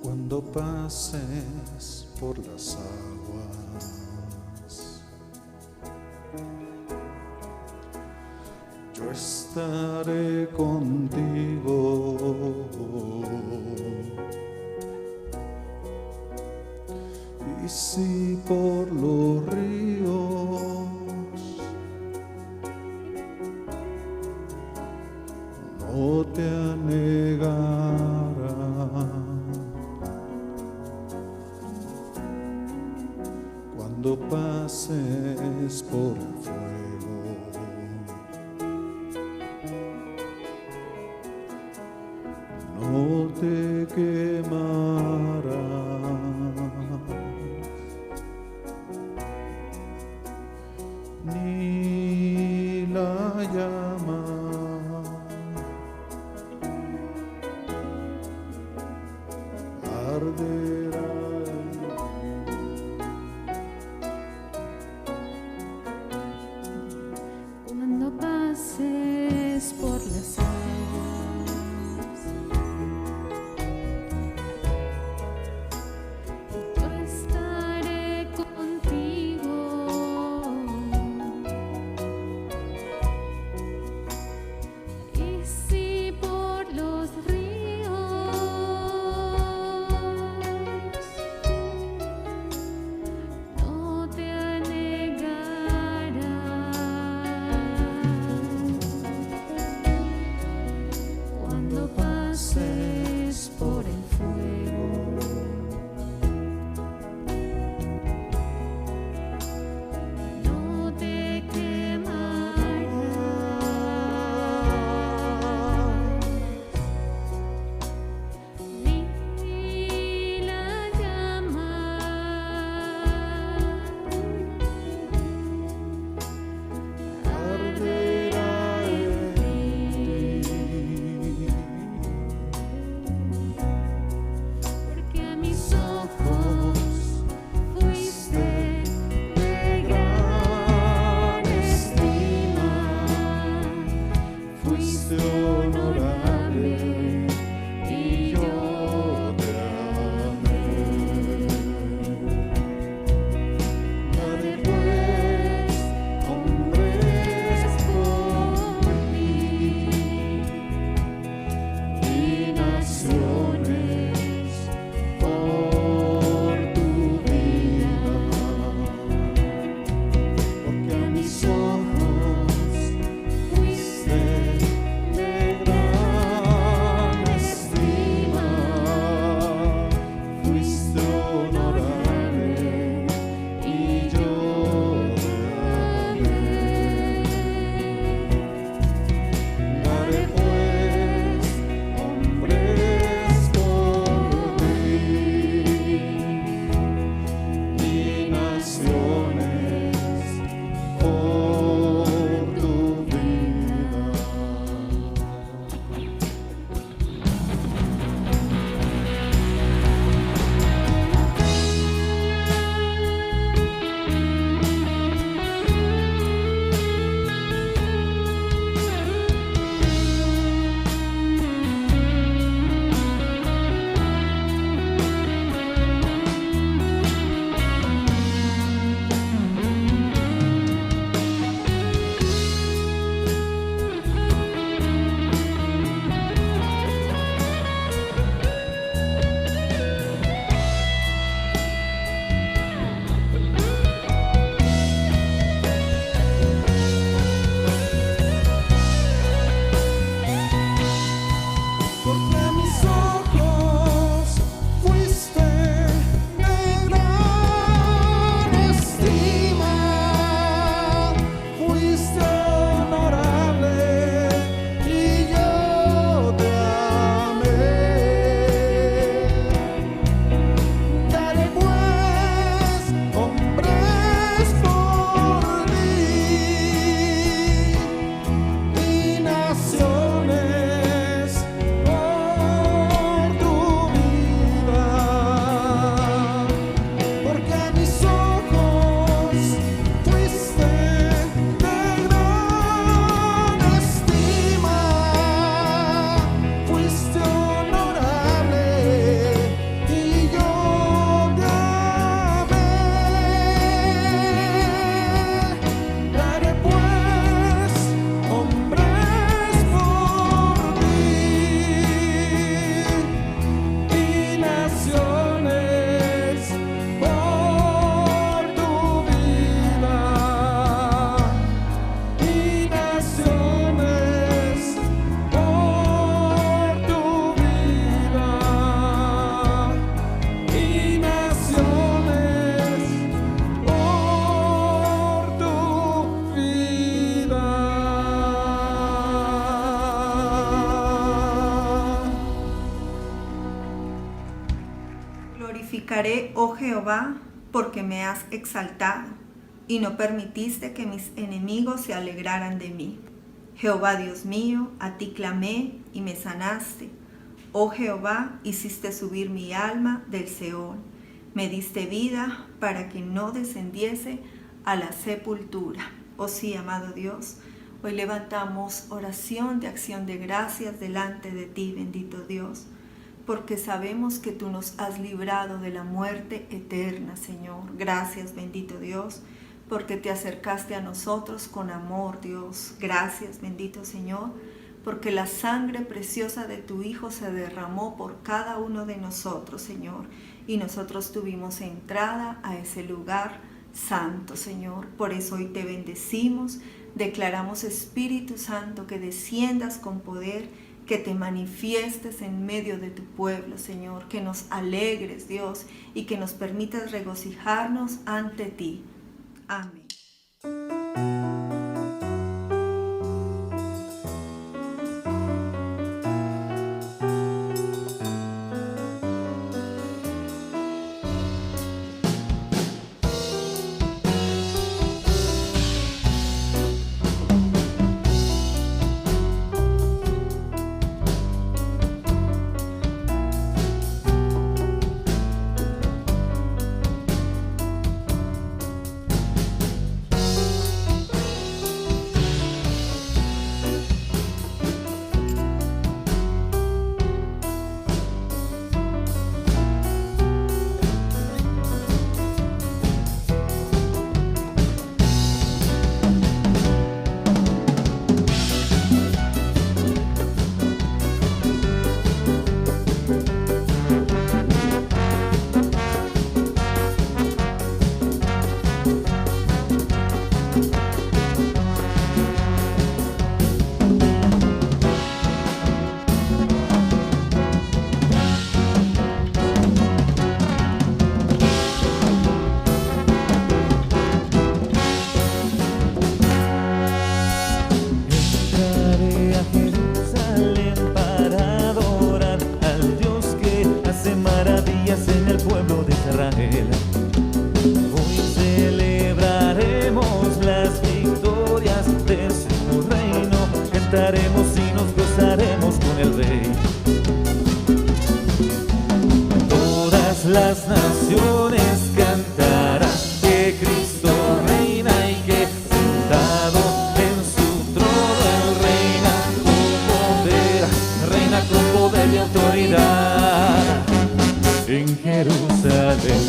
Cuando pases por las aguas, yo estaré contigo. Y si por los ríos no te anegarán, cuando pases por el fuego, no te quemarás, ni la llama arderá. Cuando pases por las aguas, glorificaré, oh Jehová, porque me has exaltado, y no permitiste que mis enemigos se alegraran de mí. Jehová Dios mío, a ti clamé y me sanaste. Oh Jehová, hiciste subir mi alma del Seol. Me diste vida para que no descendiese a la sepultura. Oh sí, amado Dios, hoy levantamos oración de acción de gracias delante de ti, bendito Dios, porque sabemos que tú nos has librado de la muerte eterna, Señor. Gracias, bendito Dios, porque te acercaste a nosotros con amor, Dios. Gracias, bendito Señor, porque la sangre preciosa de tu Hijo se derramó por cada uno de nosotros, Señor, y nosotros tuvimos entrada a ese lugar santo, Señor. Por eso hoy te bendecimos, declaramos, Espíritu Santo, que desciendas con poder, que te manifiestes en medio de tu pueblo, Señor, que nos alegres, Dios, y que nos permitas regocijarnos ante ti. Amén. Cantaremos y nos gozaremos con el Rey. Todas las naciones cantarán que Cristo reina y que sentado en su trono Él reina con poder y autoridad en Jerusalén.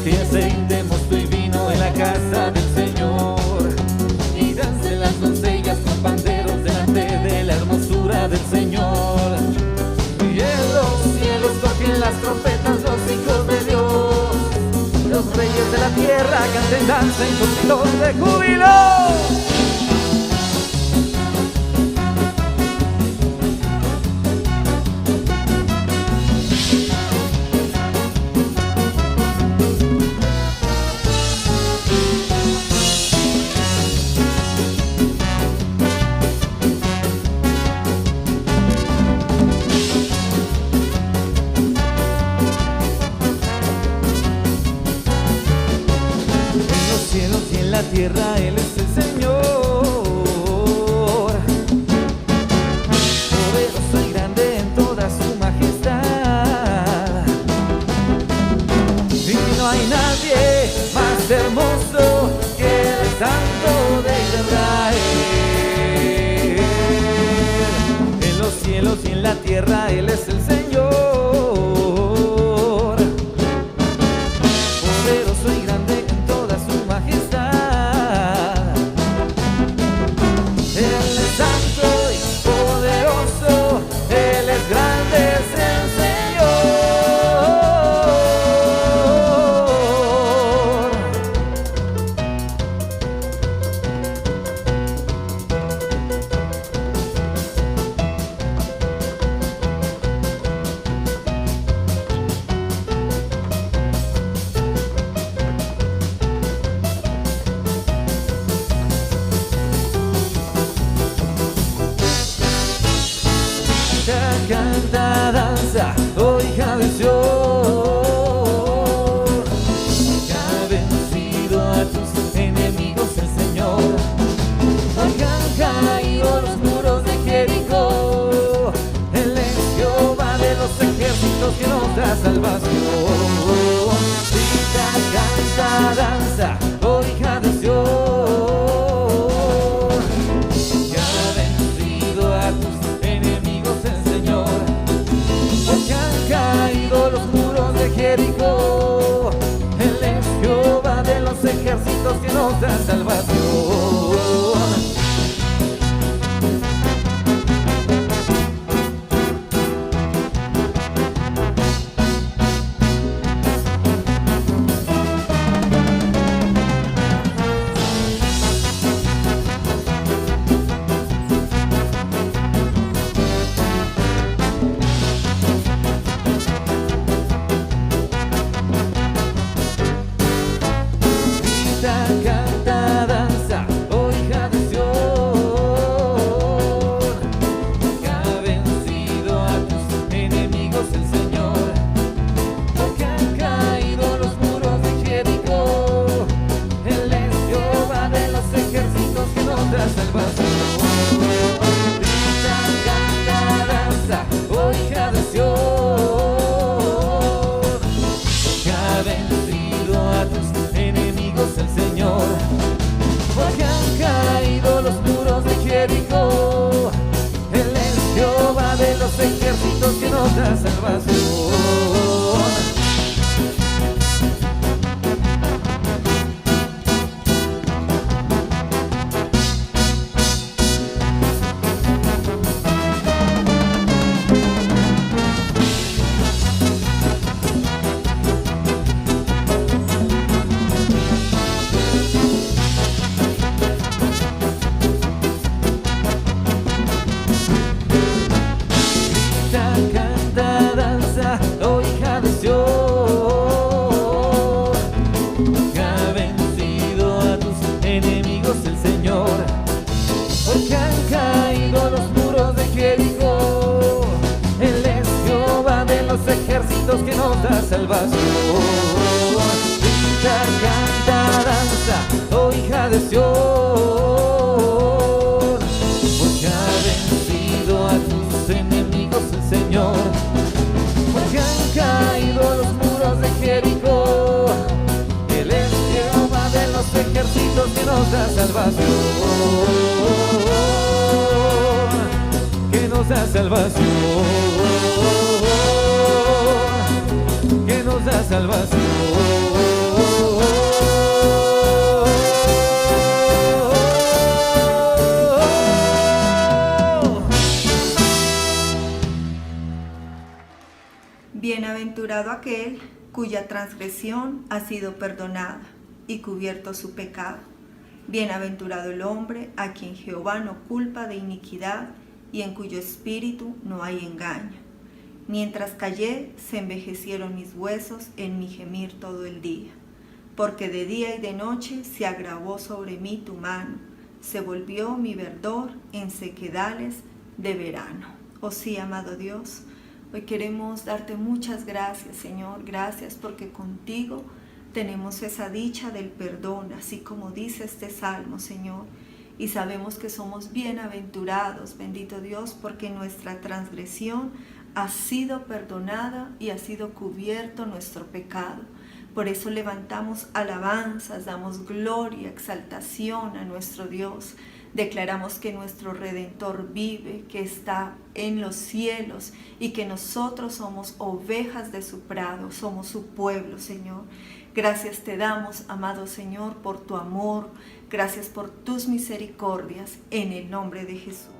Que aceite, mosto y vino en la casa del Señor, y dancen las doncellas con panderos delante de la hermosura del Señor. Y en los cielos toquen las trompetas los hijos de Dios, los reyes de la tierra canten, dancen con gritos de júbilo. La tierra Él es el Señor, poderoso y grande en toda su majestad, y no hay nadie más hermoso que el Santo de Israel. En los cielos y en la tierra Él es el Señor, poderoso y grande en toda su majestad. nos da salvación. Canta, danza, oh hija de Sión, porque ha vencido a tus enemigos el Señor, porque han caído los muros de Jericó. Él es Jehová de los ejércitos que nos da salvación. Canta, danza, oh hija de Sión, porque ha vencido a tus enemigos el Señor, porque han caído los muros de Jericó. Él es Jehová de los ejércitos que nos da salvación, que nos da salvación, que nos da salvación. Bienaventurado aquel cuya transgresión ha sido perdonada y cubierto su pecado. Bienaventurado el hombre a quien Jehová no culpa de iniquidad y en cuyo espíritu no hay engaño. Mientras callé, se envejecieron mis huesos en mi gemir todo el día. Porque de día y de noche se agravó sobre mí tu mano, se volvió mi verdor en sequedales de verano. Oh sí, amado Dios, hoy queremos darte muchas gracias, Señor. Gracias porque contigo tenemos esa dicha del perdón, así como dice este salmo, Señor. Y sabemos que somos bienaventurados, bendito Dios, porque nuestra transgresión ha sido perdonada y ha sido cubierto nuestro pecado. Por eso levantamos alabanzas, damos gloria, exaltación a nuestro Dios. Declaramos que nuestro Redentor vive, que está en los cielos y que nosotros somos ovejas de su prado, somos su pueblo, Señor. Gracias te damos, amado Señor, por tu amor. Gracias por tus misericordias, en el nombre de Jesús.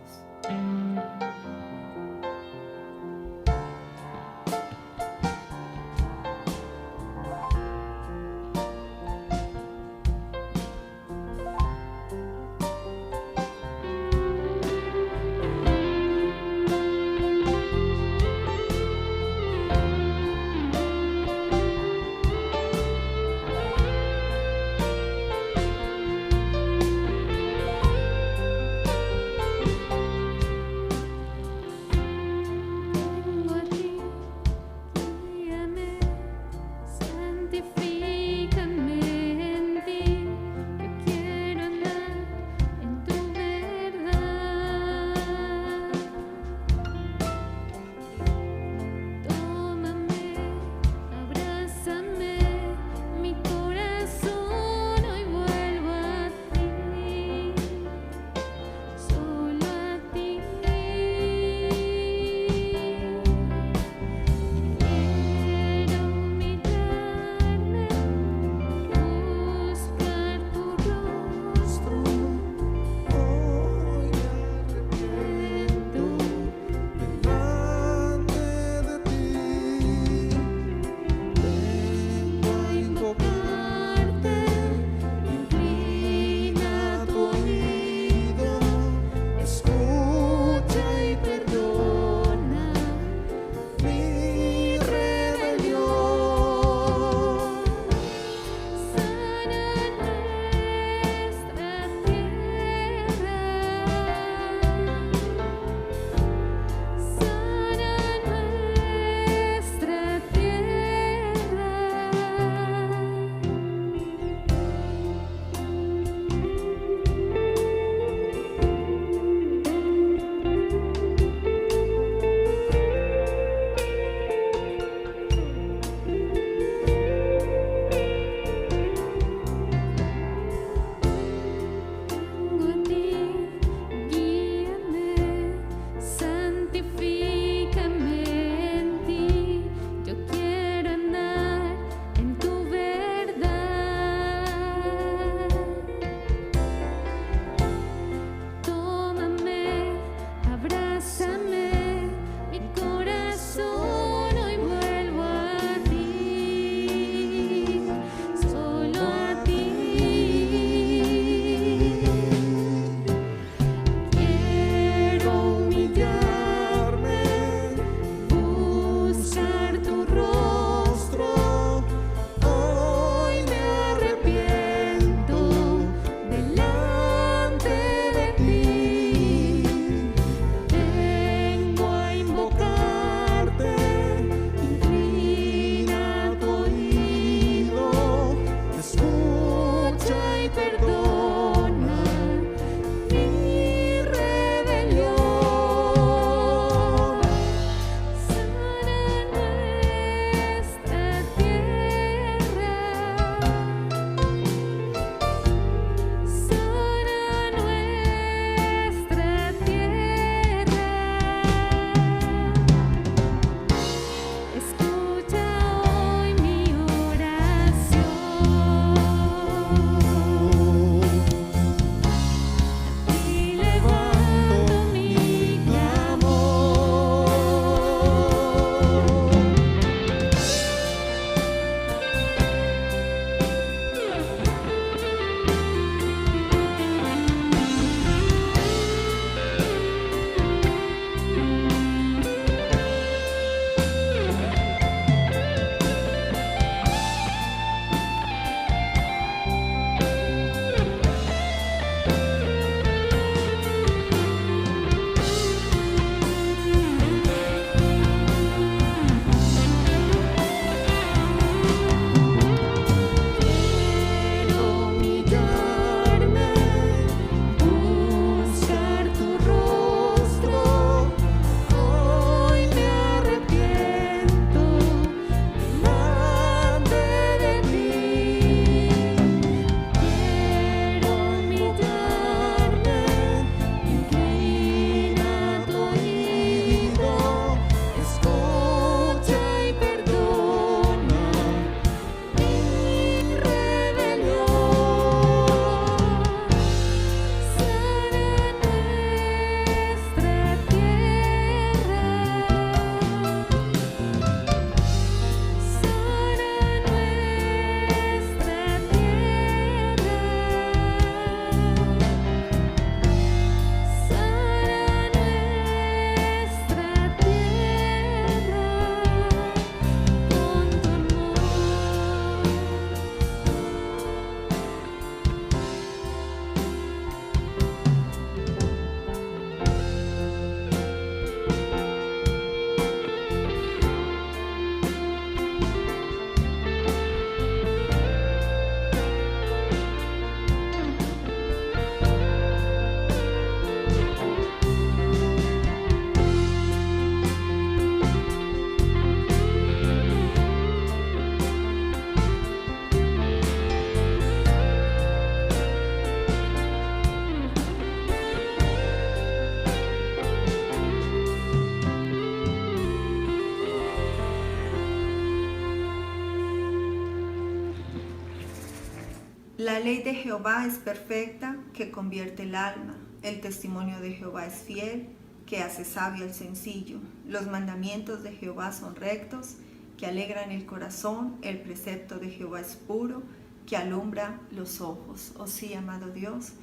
La ley de Jehová es perfecta, que convierte el alma. El testimonio de Jehová es fiel, que hace sabio al sencillo. Los mandamientos de Jehová son rectos, que alegran el corazón. El precepto de Jehová es puro, que alumbra los ojos. Oh sí, amado Dios,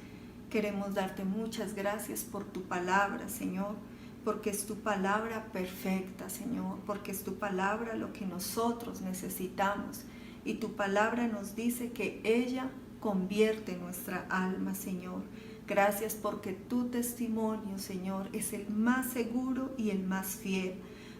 queremos darte muchas gracias por tu palabra, Señor, porque es tu palabra perfecta, Señor, porque es tu palabra lo que nosotros necesitamos. Y tu palabra nos dice que ella convierte nuestra alma, Señor. Gracias porque tu testimonio, Señor, es el más seguro y el más fiel.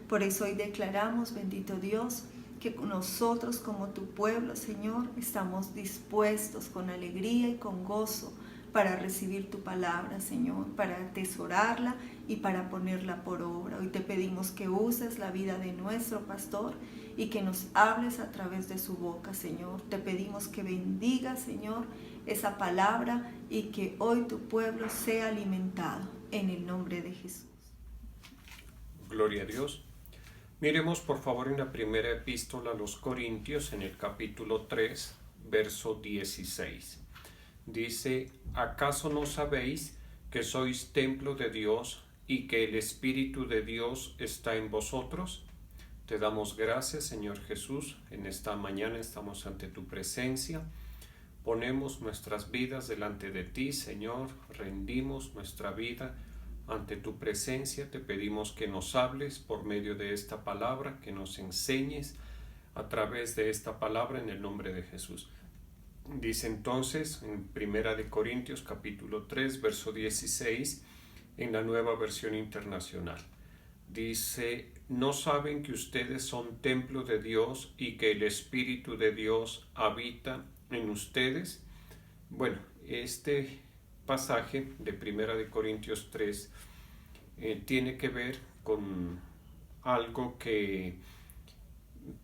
Por eso hoy declaramos, bendito Dios, que nosotros como tu pueblo, Señor, estamos dispuestos con alegría y con gozo para recibir tu palabra, Señor, para atesorarla y para ponerla por obra. Hoy te pedimos que uses la vida de nuestro pastor y que nos hables a través de su boca, Señor. Te pedimos que bendiga, Señor, esa palabra y que hoy tu pueblo sea alimentado en el nombre de Jesús. Gloria a Dios. Miremos por favor en la primera epístola a los Corintios, en el capítulo 3, verso 16. Dice: ¿acaso no sabéis que sois templo de Dios y que el Espíritu de Dios está en vosotros? Te damos gracias, Señor Jesús. En esta mañana estamos ante tu presencia. Ponemos nuestras vidas delante de ti, Señor. Rendimos nuestra vida ante tu presencia. Te pedimos que nos hables por medio de esta palabra, que nos enseñes a través de esta palabra en el nombre de Jesús. Dice entonces en 1 Corintios capítulo 3, verso 16, en la Nueva Versión Internacional. Dice: ¿no saben que ustedes son templo de Dios y que el Espíritu de Dios habita en ustedes? Bueno, este pasaje de 1 Corintios 3 tiene que ver con algo que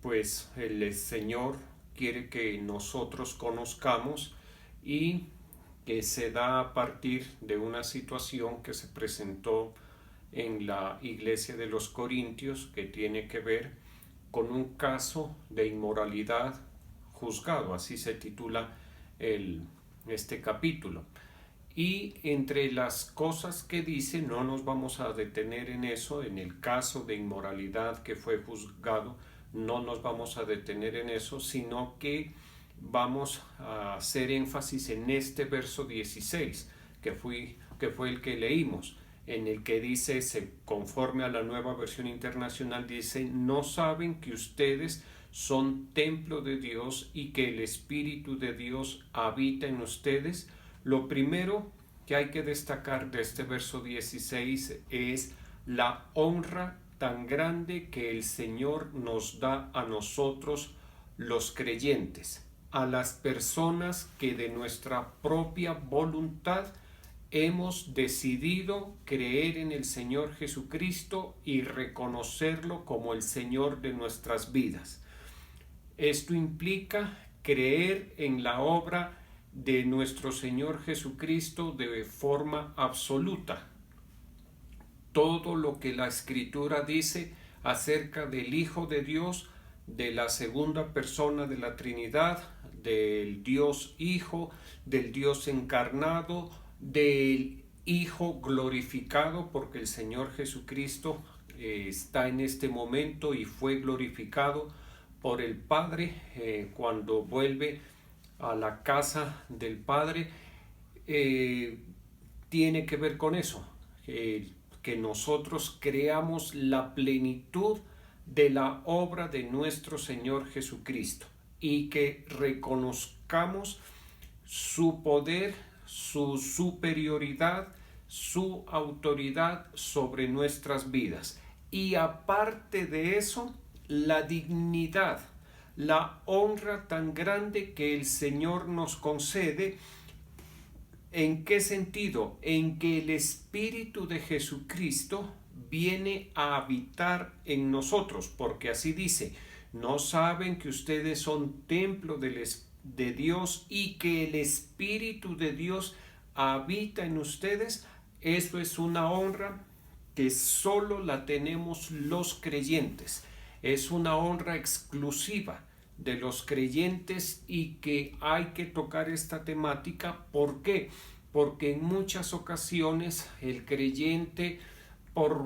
pues el Señor quiere que nosotros conozcamos y que se da a partir de una situación que se presentó en la iglesia de los Corintios, que tiene que ver con un caso de inmoralidad juzgado, así se titula este capítulo. Y entre las cosas que dice, no nos vamos a detener en eso, en el caso de inmoralidad que fue juzgado, no nos vamos a detener en eso, sino que vamos a hacer énfasis en este verso 16, que fue el que leímos, en el que dice, conforme a la Nueva Versión Internacional, dice: ¿no saben que ustedes son templo de Dios y que el Espíritu de Dios habita en ustedes? Lo primero que hay que destacar de este verso 16 es la honra tan grande que el Señor nos da a nosotros los creyentes, a las personas que de nuestra propia voluntad hemos decidido creer en el Señor Jesucristo y reconocerlo como el Señor de nuestras vidas. Esto implica creer en la obra de nuestro Señor Jesucristo de forma absoluta. Todo lo que la Escritura dice acerca del Hijo de Dios, de la segunda persona de la Trinidad, del Dios Hijo, del Dios encarnado, del Hijo glorificado, porque el Señor Jesucristo está en este momento y fue glorificado por el Padre cuando vuelve a la casa del Padre. Tiene que ver con eso, que nosotros creamos la plenitud de la obra de nuestro Señor Jesucristo y que reconozcamos su poder, su superioridad, su autoridad sobre nuestras vidas. Y aparte de eso, la dignidad, la honra tan grande que el Señor nos concede. ¿En qué sentido? En que el Espíritu de Jesucristo viene a habitar en nosotros, porque así dice: ¿no saben que ustedes son templo de Dios y que el Espíritu de Dios habita en ustedes? Eso es una honra que solo la tenemos los creyentes. Es una honra exclusiva de los creyentes y que hay que tocar esta temática. ¿Por qué? Porque en muchas ocasiones el creyente, por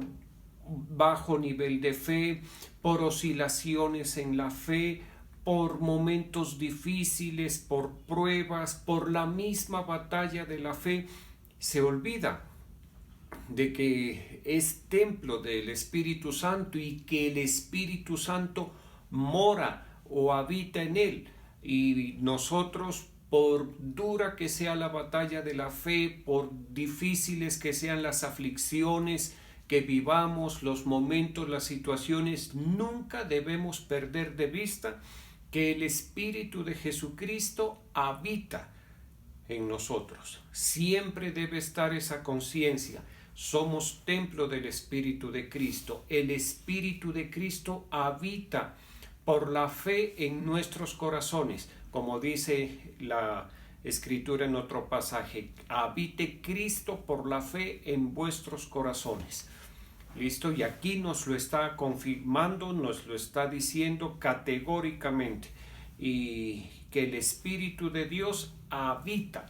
bajo nivel de fe, por oscilaciones en la fe, por momentos difíciles, por pruebas, por la misma batalla de la fe, se olvida de que es templo del Espíritu Santo y que el Espíritu Santo mora o habita en él. Y nosotros, por dura que sea la batalla de la fe, por difíciles que sean las aflicciones que vivamos, los momentos, las situaciones, nunca debemos perder de vista que el Espíritu de Jesucristo habita en nosotros. Siempre debe estar esa conciencia. Somos templo del Espíritu de Cristo. El Espíritu de Cristo habita por la fe en nuestros corazones. Como dice la Escritura en otro pasaje, habite Cristo por la fe en vuestros corazones. ¿Listo? Y aquí nos lo está confirmando, nos lo está diciendo categóricamente. Y que el Espíritu de Dios habita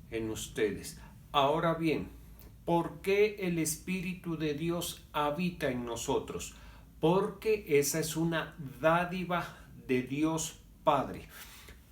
en ustedes. Ahora bien, ¿por qué el Espíritu de Dios habita en nosotros? Porque esa es una dádiva de Dios Padre.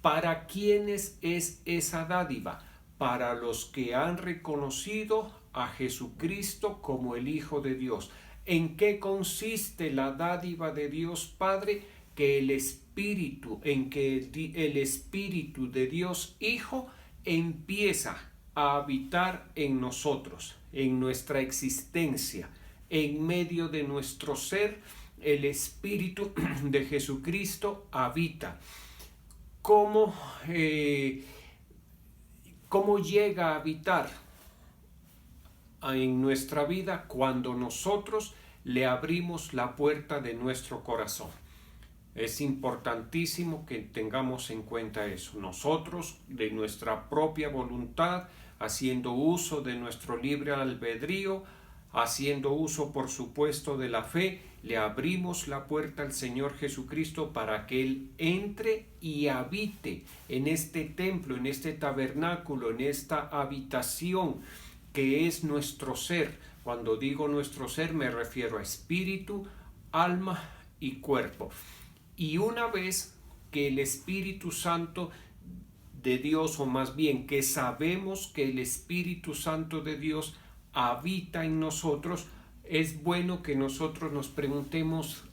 ¿Para quiénes es esa dádiva? Para los que han reconocido a Jesucristo como el Hijo de Dios. ¿En qué consiste la dádiva de Dios Padre? Que el Espíritu, en que el Espíritu de Dios Hijo empieza a habitar en nosotros, en nuestra existencia, en medio de nuestro ser. El Espíritu de Jesucristo habita. ¿Cómo llega a habitar en nuestra vida? Cuando nosotros le abrimos la puerta de nuestro corazón. Es importantísimo que tengamos en cuenta eso. Nosotros, de nuestra propia voluntad, haciendo uso de nuestro libre albedrío, haciendo uso, por supuesto, de la fe, le abrimos la puerta al Señor Jesucristo para que Él entre y habite en este templo, en este tabernáculo, en esta habitación que es nuestro ser. Cuando digo nuestro ser me refiero a espíritu, alma y cuerpo. Y una vez que el Espíritu Santo de Dios, o más bien que sabemos que el Espíritu Santo de Dios habita en nosotros, es bueno que nosotros nos preguntemos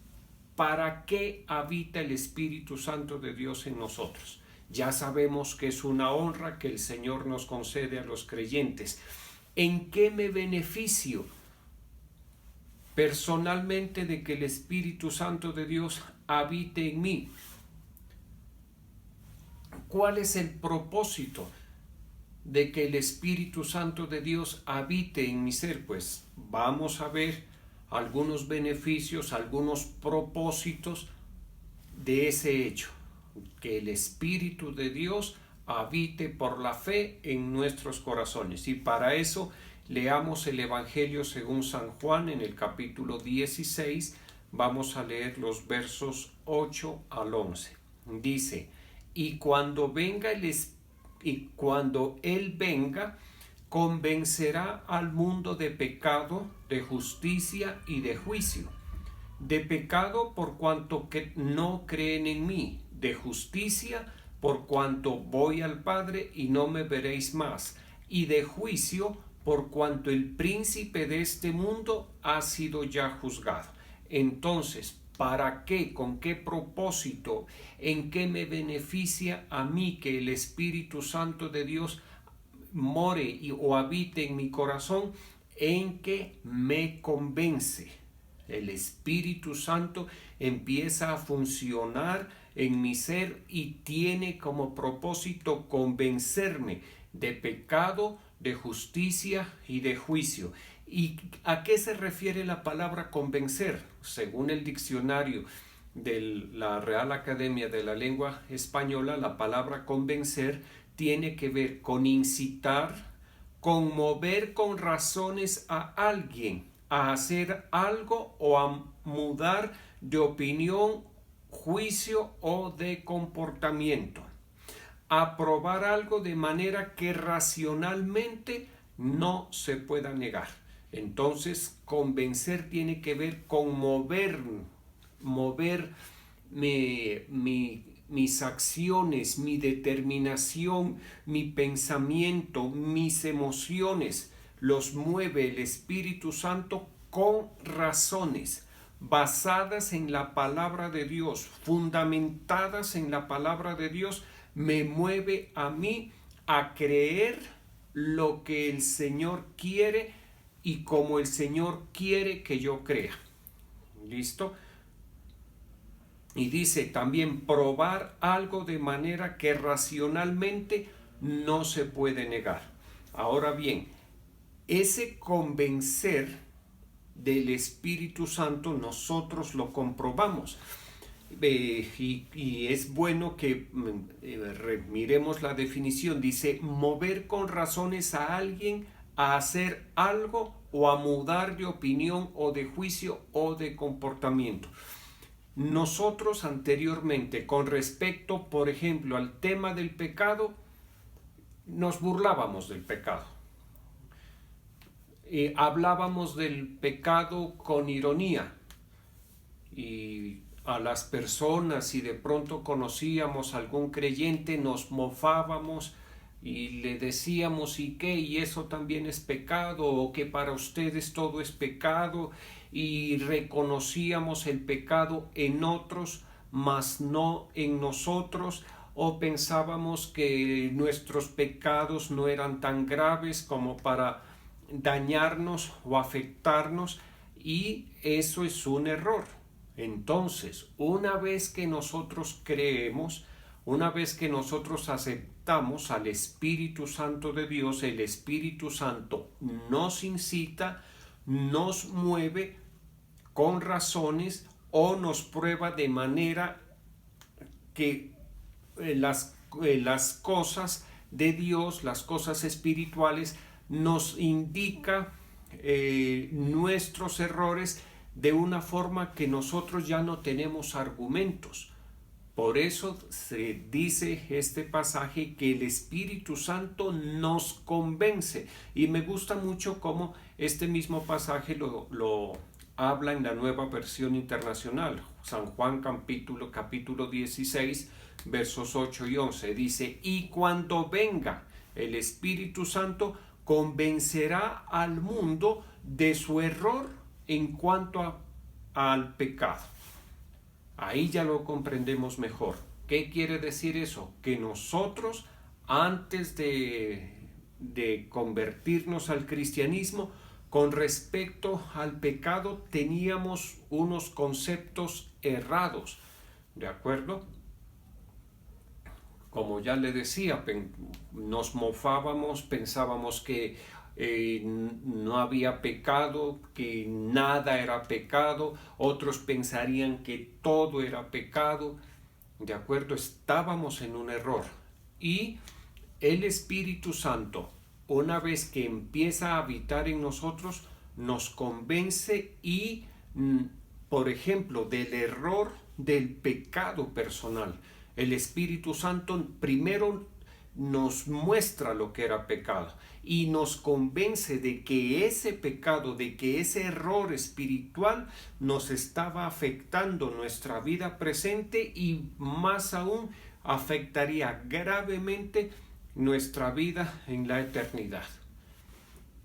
¿para qué habita el Espíritu Santo de Dios en nosotros? Ya sabemos que es una honra que el Señor nos concede a los creyentes. ¿En qué me beneficio personalmente de que el Espíritu Santo de Dios habite en mí? ¿Cuál es el propósito de que el Espíritu Santo de Dios habite en mi ser? Pues vamos a ver algunos beneficios, algunos propósitos de ese hecho, que el Espíritu de Dios habite por la fe en nuestros corazones. Y para eso leamos el Evangelio según San Juan en el capítulo 16. Vamos a leer los versos 8 al 11. Dice: y cuando Él venga, convencerá al mundo de pecado, de justicia y de juicio. De pecado, por cuanto que no creen en mí; de justicia, por cuanto voy al Padre y no me veréis más; y de juicio, por cuanto el príncipe de este mundo ha sido ya juzgado. Entonces, ¿para qué? ¿Con qué propósito? ¿En qué me beneficia a mí que el Espíritu Santo de Dios more o habite en mi corazón? En que me convence. El Espíritu Santo empieza a funcionar en mi ser y tiene como propósito convencerme de pecado, de justicia y de juicio. ¿Y a qué se refiere la palabra convencer? Según el diccionario de la Real Academia de la Lengua Española, la palabra convencer tiene que ver con incitar, conmover con razones a alguien a hacer algo o a mudar de opinión juicio o de comportamiento. Aprobar algo de manera que racionalmente no se pueda negar. Entonces, convencer tiene que ver con mover mis acciones, mi determinación, mi pensamiento, mis emociones. Los mueve el Espíritu Santo con razones basadas en la palabra de Dios, fundamentadas en la palabra de Dios. Me mueve a mí a creer lo que el Señor quiere y como el Señor quiere que yo crea. ¿Listo? Y dice también probar algo de manera que racionalmente no se puede negar. Ahora bien, ese convencer del Espíritu Santo nosotros lo comprobamos. Y es bueno que miremos la definición. Dice, mover con razones a alguien a hacer algo o a mudar de opinión o de juicio o de comportamiento. Nosotros anteriormente, con respecto, por ejemplo, al tema del pecado, nos burlábamos del pecado. Hablábamos del pecado con ironía y a las personas, si de pronto conocíamos a algún creyente, nos mofábamos y le decíamos, ¿y qué? ¿Y eso también es pecado? ¿O que para ustedes todo es pecado? Y reconocíamos el pecado en otros, mas no en nosotros, o pensábamos que nuestros pecados no eran tan graves como para dañarnos o afectarnos, y eso es un error. Entonces, una vez que nosotros creemos, una vez que nosotros aceptamos al Espíritu Santo de Dios, el Espíritu Santo nos incita, nos mueve con razones o nos prueba de manera que las cosas de Dios, las cosas espirituales, nos indica nuestros errores de una forma que nosotros ya no tenemos argumentos. Por eso se dice este pasaje que el Espíritu Santo nos convence. Y me gusta mucho cómo este mismo pasaje lo habla en la Nueva Versión Internacional. San Juan capítulo 16, versos 8 y 11. Dice, y cuando venga el Espíritu Santo, convencerá al mundo de su error en cuanto al pecado. Ahí ya lo comprendemos mejor. ¿Qué quiere decir eso? Que nosotros, antes de convertirnos al cristianismo, con respecto al pecado, teníamos unos conceptos errados. ¿De acuerdo? Como ya le decía, nos mofábamos, pensábamos que no había pecado, que nada era pecado, otros pensarían que todo era pecado. ¿De acuerdo? Estábamos en un error. Y el Espíritu Santo, una vez que empieza a habitar en nosotros, nos convence y, por ejemplo, del error del pecado personal. El Espíritu Santo primero nos muestra lo que era pecado y nos convence de que ese pecado, de que ese error espiritual nos estaba afectando nuestra vida presente y más aún afectaría gravemente nuestra vida en la eternidad.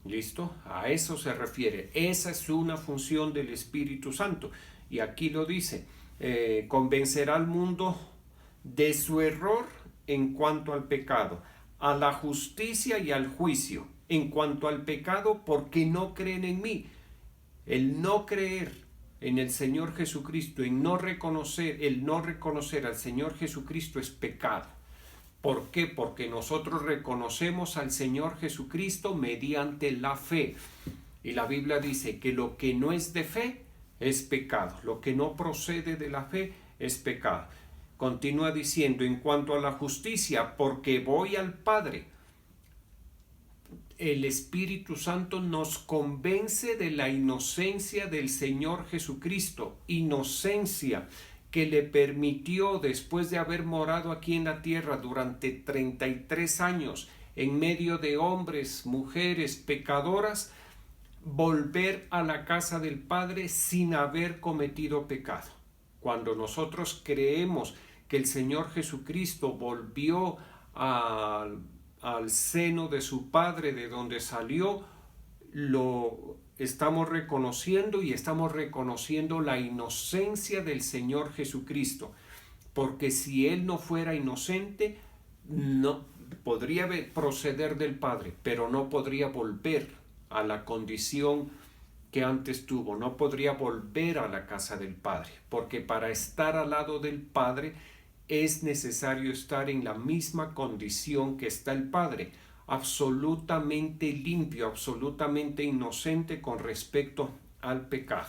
¿Listo? A eso se refiere. Esa es una función del Espíritu Santo. Y aquí lo dice, convencerá al mundo de su error en cuanto al pecado, a la justicia y al juicio. En cuanto al pecado, porque no creen en mí. El no creer en el Señor Jesucristo, el no reconocer al Señor Jesucristo es pecado. ¿Por qué? Porque nosotros reconocemos al Señor Jesucristo mediante la fe. Y la Biblia dice que lo que no es de fe es pecado. Lo que no procede de la fe es pecado. Continúa diciendo, en cuanto a la justicia, porque voy al Padre. El Espíritu Santo nos convence de la inocencia del Señor Jesucristo. Inocencia. que le permitió, después de haber morado aquí en la tierra durante 33 años, en medio de hombres, mujeres, pecadoras, volver a la casa del Padre sin haber cometido pecado. Cuando nosotros creemos que el Señor Jesucristo volvió al seno de su Padre, de donde salió, lo estamos reconociendo, y estamos reconociendo la inocencia del Señor Jesucristo, porque si Él no fuera inocente, no podría proceder del Padre, pero no podría volver a la condición que antes tuvo, no podría volver a la casa del Padre, porque para estar al lado del Padre es necesario estar en la misma condición que está el Padre, absolutamente limpio, absolutamente inocente con respecto al pecado.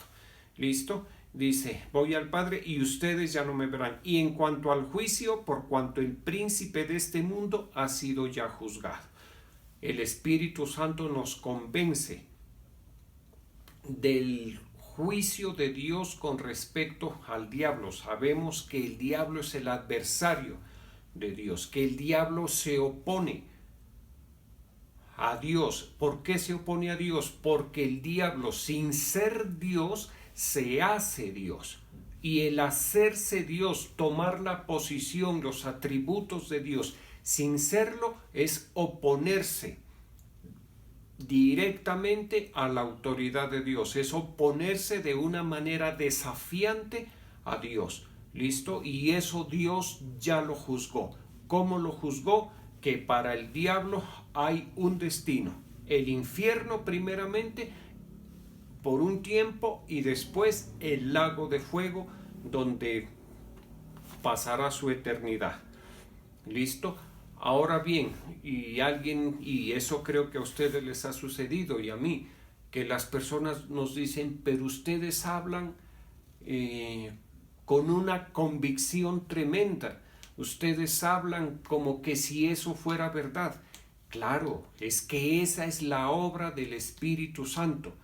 ¿Listo? Dice, voy al Padre y ustedes ya no me verán. Y en cuanto al juicio, por cuanto el príncipe de este mundo ha sido ya juzgado. El Espíritu Santo nos convence del juicio de Dios con respecto al diablo. Sabemos que el diablo es el adversario de Dios, que el diablo se opone a Dios. ¿Por qué se opone a Dios? Porque el diablo, sin ser Dios, se hace Dios. Y el hacerse Dios, tomar la posición, los atributos de Dios, sin serlo, es oponerse directamente a la autoridad de Dios, es oponerse de una manera desafiante a Dios. ¿Listo? Y eso Dios ya lo juzgó. ¿Cómo lo juzgó? Que para el diablo hay un destino, el infierno primeramente por un tiempo, y después el lago de fuego donde pasará su eternidad. ¿Listo? Ahora bien, y eso creo que a ustedes les ha sucedido y a mí, que las personas nos dicen, pero ustedes hablan con una convicción tremenda, ustedes hablan como que si eso fuera verdad. Claro, es que esa es la obra del Espíritu Santo,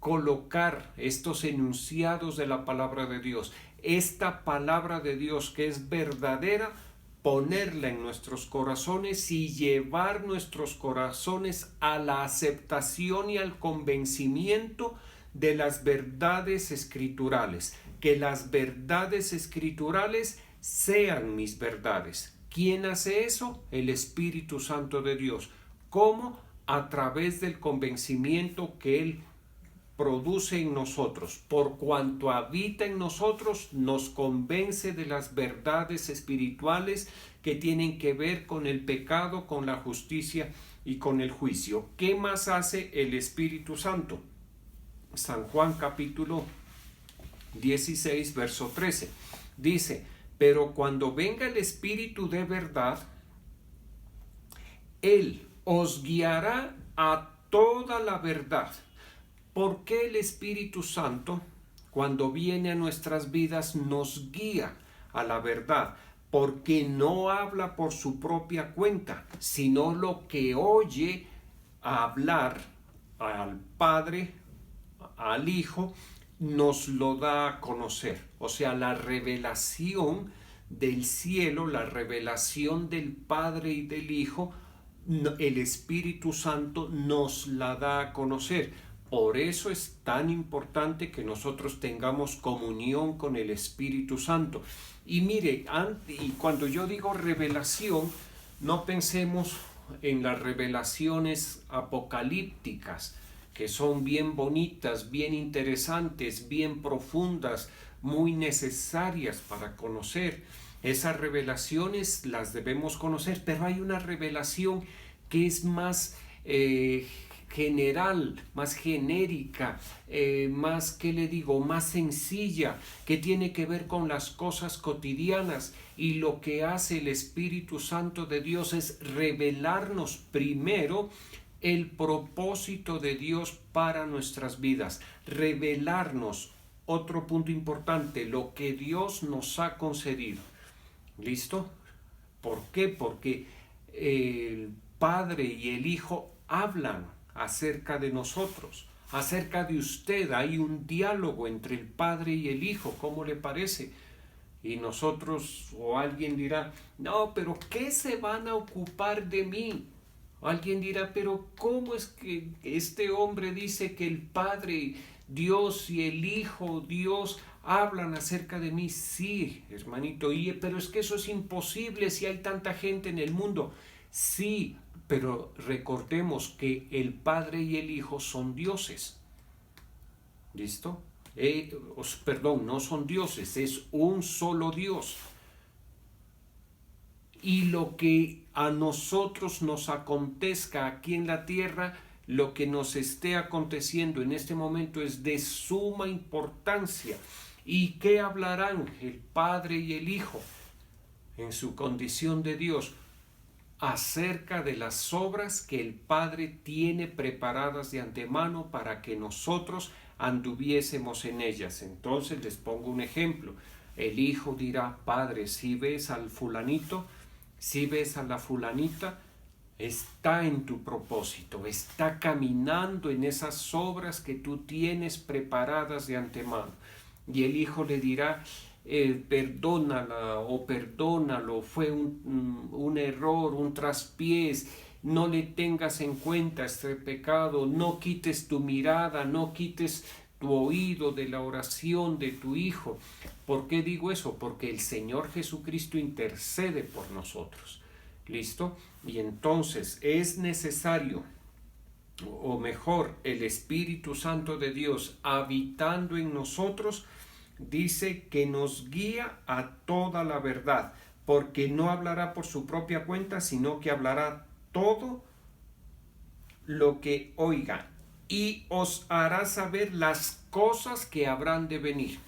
colocar estos enunciados de la palabra de Dios, esta palabra de Dios que es verdadera, ponerla en nuestros corazones y llevar nuestros corazones a la aceptación y al convencimiento de las verdades escriturales, que las verdades escriturales sean mis verdades. ¿Quién hace eso? El Espíritu Santo de Dios. ¿Cómo? A través del convencimiento que Él produce en nosotros. Por cuanto habita en nosotros, nos convence de las verdades espirituales que tienen que ver con el pecado, con la justicia y con el juicio. ¿Qué más hace el Espíritu Santo? San Juan capítulo 16, verso 13. Dice, pero cuando venga el Espíritu de verdad, Él os guiará a toda la verdad. ¿Por qué el Espíritu Santo, cuando viene a nuestras vidas, nos guía a la verdad? Porque no habla por su propia cuenta, sino lo que oye hablar al Padre, al Hijo, nos lo da a conocer. O sea, la revelación del cielo, la revelación del Padre y del Hijo, el Espíritu Santo nos la da a conocer. Por eso es tan importante que nosotros tengamos comunión con el Espíritu Santo. Y mire, y cuando yo digo revelación, no pensemos en las revelaciones apocalípticas, que son bien bonitas, bien interesantes, bien profundas, muy necesarias para conocer. Esas revelaciones las debemos conocer, pero hay una revelación que es más general, más genérica, más, ¿qué le digo?, más sencilla, que tiene que ver con las cosas cotidianas, y lo que hace el Espíritu Santo de Dios es revelarnos primero el propósito de Dios para nuestras vidas, revelarnos, otro punto importante, lo que Dios nos ha concedido. ¿Listo? ¿Por qué? Porque el Padre y el Hijo hablan acerca de nosotros, acerca de usted. Hay un diálogo entre el Padre y el Hijo. ¿Cómo le parece? Y nosotros, o alguien dirá, no, pero ¿qué se van a ocupar de mí? Alguien dirá, pero ¿cómo es que este hombre dice que el Padre Dios y el Hijo Dios hablan acerca de mí? Sí, hermanito, pero es que eso es imposible si hay tanta gente en el mundo. Sí, pero recordemos que el Padre y el Hijo son dioses. ¿Listo? Perdón, no son dioses, es un solo Dios. Y lo que a nosotros nos acontezca aquí en la tierra, lo que nos esté aconteciendo en este momento es de suma importancia. ¿Y qué hablarán el Padre y el Hijo en su condición de Dios? Acerca de las obras que el Padre tiene preparadas de antemano para que nosotros anduviésemos en ellas. Entonces les pongo un ejemplo. El Hijo dirá, Padre, si ves al fulanito, si ves a la fulanita, está en tu propósito, está caminando en esas obras que tú tienes preparadas de antemano. Y el Hijo le dirá, perdónala o perdónalo, fue un error, un traspiés, no le tengas en cuenta este pecado, no quites tu mirada, no quites tu oído de la oración de tu hijo. ¿Por qué digo eso? Porque el Señor Jesucristo intercede por nosotros. ¿Listo? Y entonces es necesario, o mejor, el Espíritu Santo de Dios habitando en nosotros, dice que nos guía a toda la verdad, porque no hablará por su propia cuenta, sino que hablará todo lo que oiga y os hará saber las cosas que habrán de venir.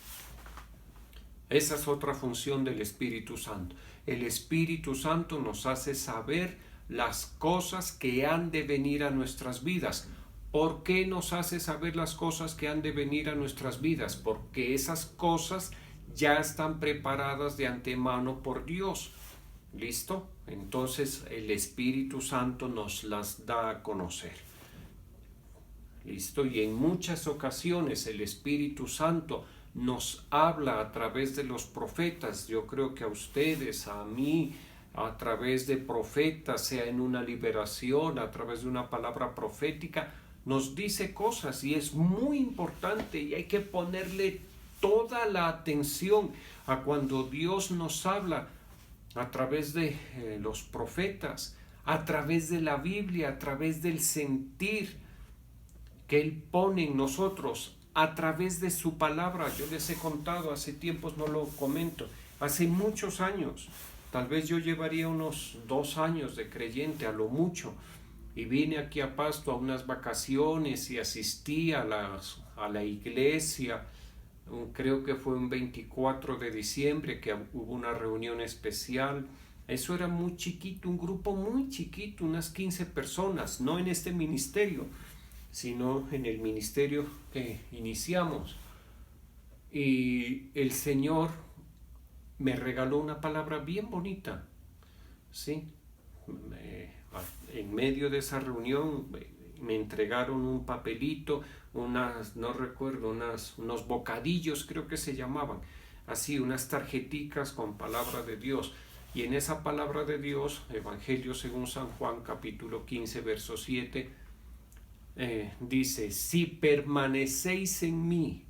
Esa es otra función del Espíritu Santo. El Espíritu Santo nos hace saber las cosas que han de venir a nuestras vidas. ¿Por qué nos hace saber las cosas que han de venir a nuestras vidas? Porque esas cosas ya están preparadas de antemano por Dios. ¿Listo? Entonces el Espíritu Santo nos las da a conocer. ¿Listo? Y en muchas ocasiones el Espíritu Santo nos habla a través de los profetas. Yo creo que a ustedes, a mí, a través de profetas, sea en una liberación, a través de una palabra profética, nos dice cosas y es muy importante y hay que ponerle toda la atención a cuando Dios nos habla a través de los profetas, a través de la Biblia, a través del sentir que Él pone en nosotros, a través de su palabra. Yo les he contado, hace tiempos no lo comento, hace muchos años, tal vez yo llevaría unos 2 años de creyente a lo mucho, y vine aquí a Pasto a unas vacaciones y asistí a la iglesia. Creo que fue un 24 de diciembre que hubo una reunión especial. Eso era muy chiquito, un grupo muy chiquito, unas 15 personas, no en este ministerio, sino en el ministerio que iniciamos. Y el Señor me regaló una palabra bien bonita, ¿sí? En medio de esa reunión me entregaron un papelito, no recuerdo, unos bocadillos creo que se llamaban, así, unas tarjeticas con palabra de Dios. Y en esa palabra de Dios, Evangelio según San Juan, capítulo 15, verso 7, dice, si permanecéis en mí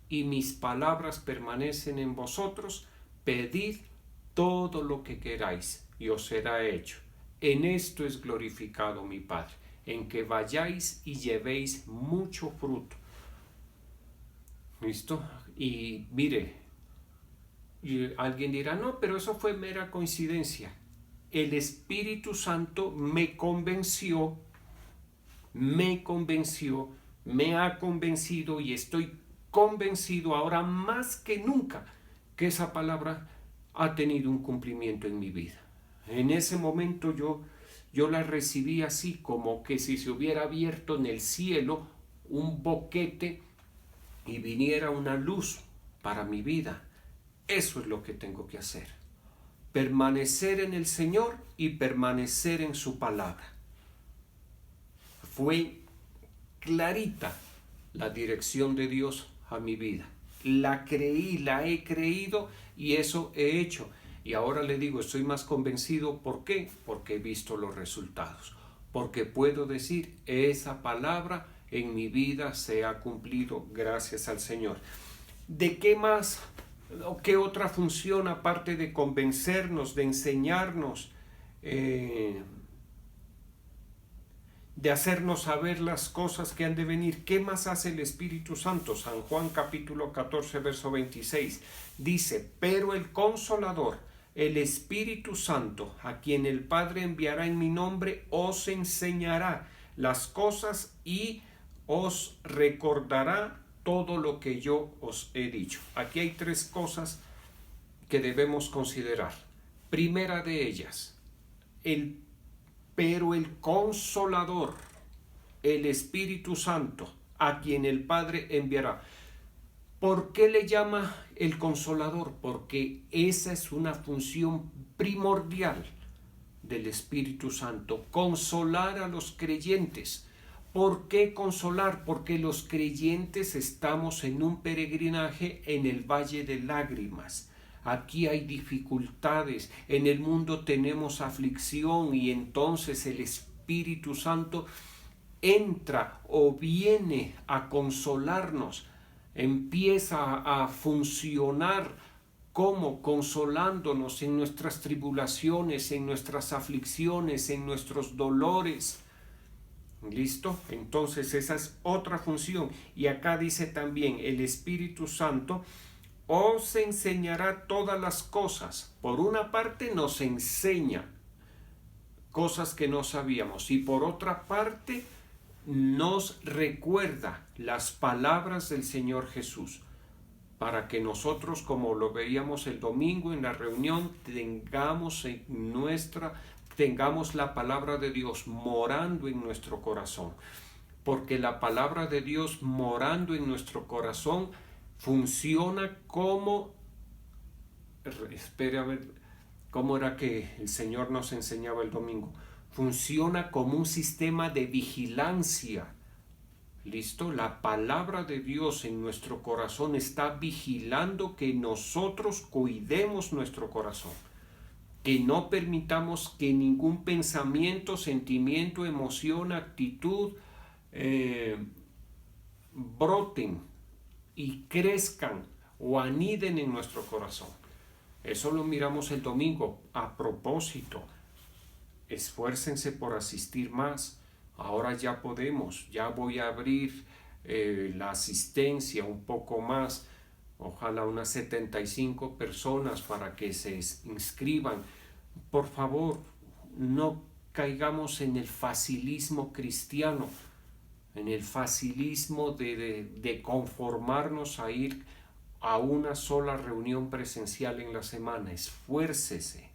y mis palabras permanecen en vosotros, pedid todo lo que queráis y os será hecho. En esto es glorificado mi Padre, en que vayáis y llevéis mucho fruto. ¿Listo? Y mire, y alguien dirá, no, pero eso fue mera coincidencia. El Espíritu Santo me convenció, me ha convencido y estoy convencido ahora más que nunca que esa palabra ha tenido un cumplimiento en mi vida. En ese momento yo la recibí así, como que si se hubiera abierto en el cielo un boquete y viniera una luz para mi vida. Eso es lo que tengo que hacer. Permanecer en el Señor y permanecer en su palabra. Fue clarita la dirección de Dios a mi vida. la creí, la he creído y eso he hecho. Y ahora le digo, estoy más convencido. ¿Por qué? Porque he visto los resultados. Porque puedo decir, esa palabra en mi vida se ha cumplido gracias al Señor. ¿De qué más o qué otra función aparte de convencernos, de enseñarnos, de hacernos saber las cosas que han de venir? ¿Qué más hace el Espíritu Santo? San Juan capítulo 14, verso 26 dice, pero el Consolador, el Espíritu Santo, a quien el Padre enviará en mi nombre, os enseñará las cosas y os recordará todo lo que yo os he dicho. Aquí hay tres cosas que debemos considerar. Primera de ellas, pero el Consolador, el Espíritu Santo, a quien el Padre enviará. ¿Por qué le llama el Consolador? Porque esa es una función primordial del Espíritu Santo, consolar a los creyentes. ¿Por qué consolar? Porque los creyentes estamos en un peregrinaje en el valle de lágrimas. Aquí hay dificultades, en el mundo tenemos aflicción y entonces el Espíritu Santo entra o viene a consolarnos, empieza a funcionar como consolándonos en nuestras tribulaciones, en nuestras aflicciones, en nuestros dolores. ¿Listo? Entonces esa es otra función. Y acá dice también, el Espíritu Santo os enseñará todas las cosas. Por una parte nos enseña cosas que no sabíamos y por otra parte nos recuerda las palabras del Señor Jesús para que nosotros, como lo veíamos el domingo en la reunión, tengamos la palabra de Dios morando en nuestro corazón, porque la palabra de Dios morando en nuestro corazón funciona como, espera a ver, ¿cómo era que el Señor nos enseñaba el domingo? Funciona como un sistema de vigilancia. ¿Listo? La palabra de Dios en nuestro corazón está vigilando que nosotros cuidemos nuestro corazón, que no permitamos que ningún pensamiento, sentimiento, emoción, actitud broten y crezcan o aniden en nuestro corazón. Eso lo miramos el domingo. A propósito, esfuércense por asistir más. Ahora ya podemos, ya voy a abrir la asistencia un poco más, ojalá unas 75 personas para que se inscriban. Por favor, no caigamos en el facilismo cristiano, en el facilismo de conformarnos a ir a una sola reunión presencial en la semana. Esfuércese,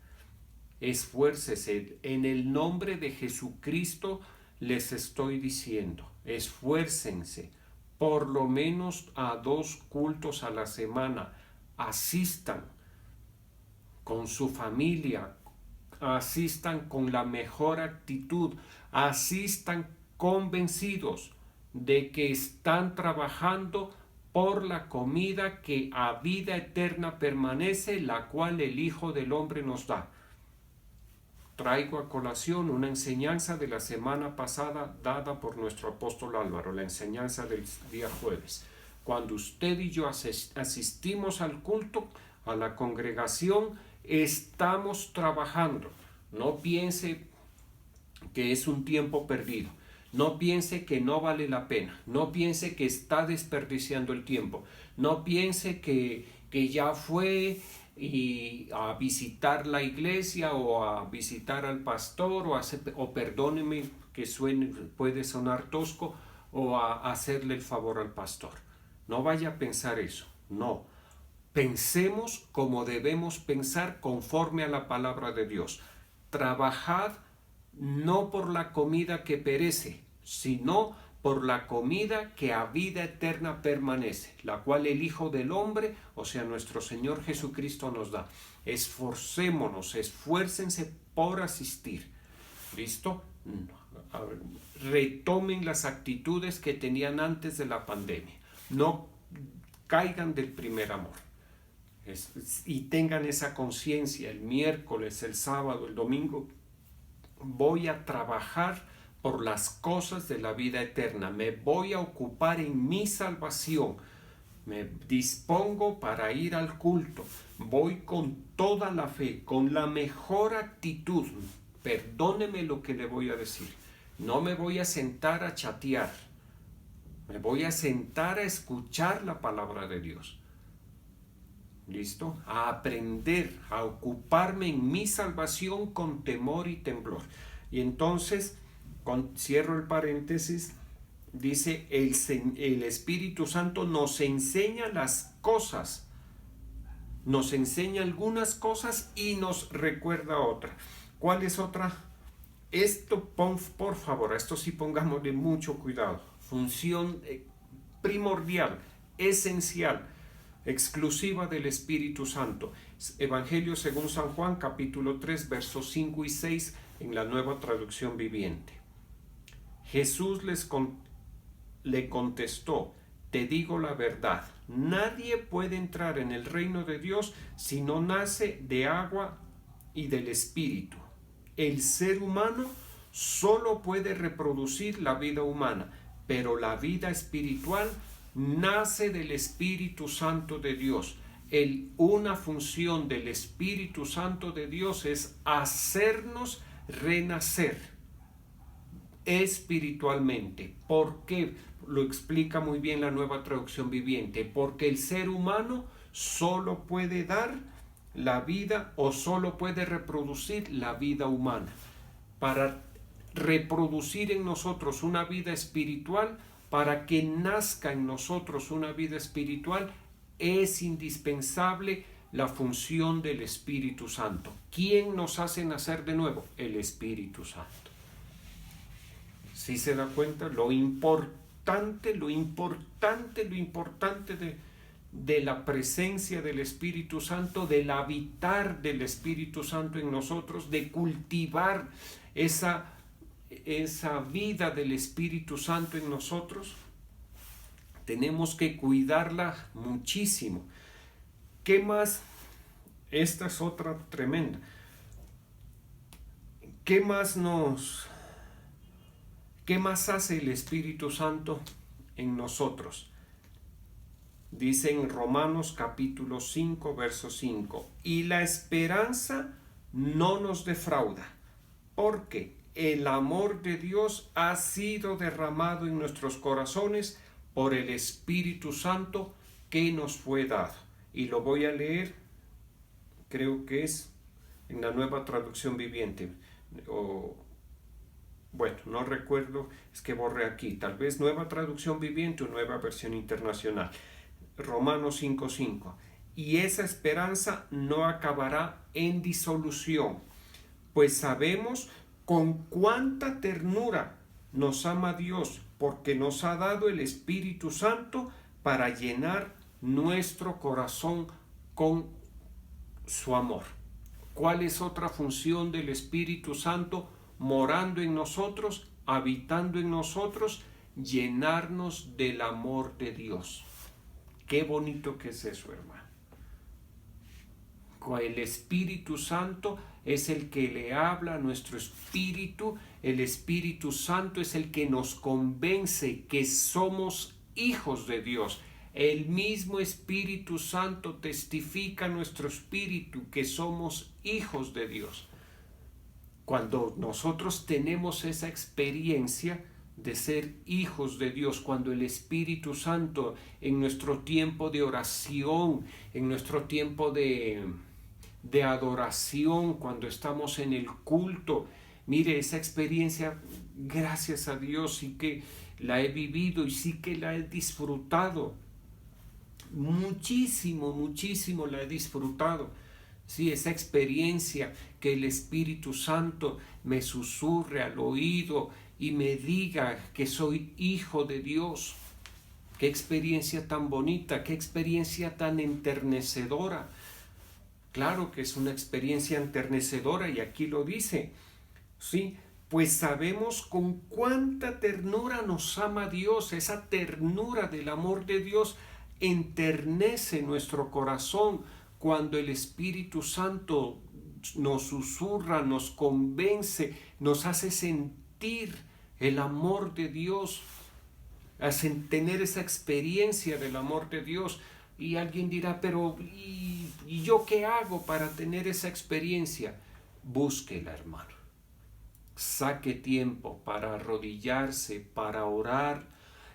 en el nombre de Jesucristo les estoy diciendo, esfuércense, por lo menos a 2 cultos a la semana, asistan con su familia, asistan con la mejor actitud, asistan convencidos de que están trabajando por la comida que a vida eterna permanece, la cual el Hijo del Hombre nos da. Traigo a colación una enseñanza de la semana pasada dada por nuestro apóstol Álvaro, la enseñanza del día jueves. Cuando usted y yo asistimos al culto, a la congregación, estamos trabajando. No piense que es un tiempo perdido. No piense que no vale la pena. No piense que está desperdiciando el tiempo. No piense que ya fue y a visitar la iglesia o a visitar al pastor o perdóneme que puede sonar tosco, o a hacerle el favor al pastor. No vaya a pensar eso. No. Pensemos como debemos pensar conforme a la palabra de Dios. Trabajad no por la comida que perece, sino por la comida que a vida eterna permanece, la cual el Hijo del Hombre, o sea, nuestro Señor Jesucristo nos da. Esforcémonos, esfuércense por asistir. ¿Listo? Retomen las actitudes que tenían antes de la pandemia. No caigan del primer amor. Y tengan esa conciencia el miércoles, el sábado, el domingo. Voy a trabajar por las cosas de la vida eterna. Me voy a ocupar en mi salvación. Me dispongo para ir al culto. Voy con toda la fe, con la mejor actitud. Perdóneme lo que le voy a decir. No me voy a sentar a chatear. Me voy a sentar a escuchar la palabra de Dios. ¿Listo? A aprender, a ocuparme en mi salvación con temor y temblor. Y entonces, cierro el paréntesis, dice, el Espíritu Santo nos enseña las cosas, nos enseña algunas cosas y nos recuerda otra. ¿Cuál es otra? Esto, por favor, a esto sí pongámosle mucho cuidado. Función primordial, esencial, exclusiva del Espíritu Santo. Evangelio según San Juan, capítulo 3, versos 5 y 6, en la Nueva Traducción Viviente. Jesús le contestó: te digo la verdad, nadie puede entrar en el reino de Dios si no nace de agua y del Espíritu. El ser humano solo puede reproducir la vida humana, pero la vida espiritual nace del Espíritu Santo de Dios. Una función del Espíritu Santo de Dios es hacernos renacer espiritualmente. ¿Por qué? Lo explica muy bien la Nueva Traducción Viviente. Porque el ser humano solo puede dar la vida o solo puede reproducir la vida humana. Para reproducir en nosotros una vida espiritual, para que nazca en nosotros una vida espiritual, es indispensable la función del Espíritu Santo. ¿Quién nos hace nacer de nuevo? El Espíritu Santo. ¿Sí se da cuenta? Lo importante de la presencia del Espíritu Santo, del habitar del Espíritu Santo en nosotros, de cultivar esa vida del Espíritu Santo en nosotros. Tenemos que cuidarla muchísimo. ¿Qué más? Esta es otra tremenda. ¿Qué más hace el Espíritu Santo en nosotros? Dice en Romanos capítulo 5, verso 5: y la esperanza no nos defrauda, porque el amor de Dios ha sido derramado en nuestros corazones por el Espíritu Santo que nos fue dado. Y lo voy a leer, creo que es en la Nueva Traducción Viviente, bueno, no recuerdo, es que borré aquí, tal vez Nueva Traducción Viviente o Nueva Versión Internacional. Romanos 5:5: y esa esperanza no acabará en disolución, pues sabemos con cuánta ternura nos ama Dios, porque nos ha dado el Espíritu Santo para llenar nuestro corazón con su amor. ¿Cuál es otra función del Espíritu Santo morando en nosotros, habitando en nosotros? Llenarnos del amor de Dios. Qué bonito que es eso, hermano. El Espíritu Santo es el que le habla a nuestro espíritu. El Espíritu Santo es el que nos convence que somos hijos de Dios. El mismo Espíritu Santo testifica a nuestro espíritu que somos hijos de Dios. Cuando nosotros tenemos esa experiencia de ser hijos de Dios, cuando el Espíritu Santo en nuestro tiempo de oración, en nuestro tiempo de adoración, cuando estamos en el culto, mire, esa experiencia, gracias a Dios, sí que la he vivido y sí que la he disfrutado. Muchísimo la he disfrutado. Sí, esa experiencia que el Espíritu Santo me susurre al oído y me diga que soy hijo de Dios. Qué experiencia tan bonita, qué experiencia tan enternecedora. Claro que es una experiencia enternecedora y aquí lo dice, ¿sí? Pues sabemos con cuánta ternura nos ama Dios, esa ternura del amor de Dios enternece nuestro corazón cuando el Espíritu Santo nos susurra, nos convence, nos hace sentir el amor de Dios, hacen tener esa experiencia del amor de Dios. Y alguien dirá, pero ¿y yo qué hago para tener esa experiencia? Búsquela, hermano. Saque tiempo para arrodillarse, para orar,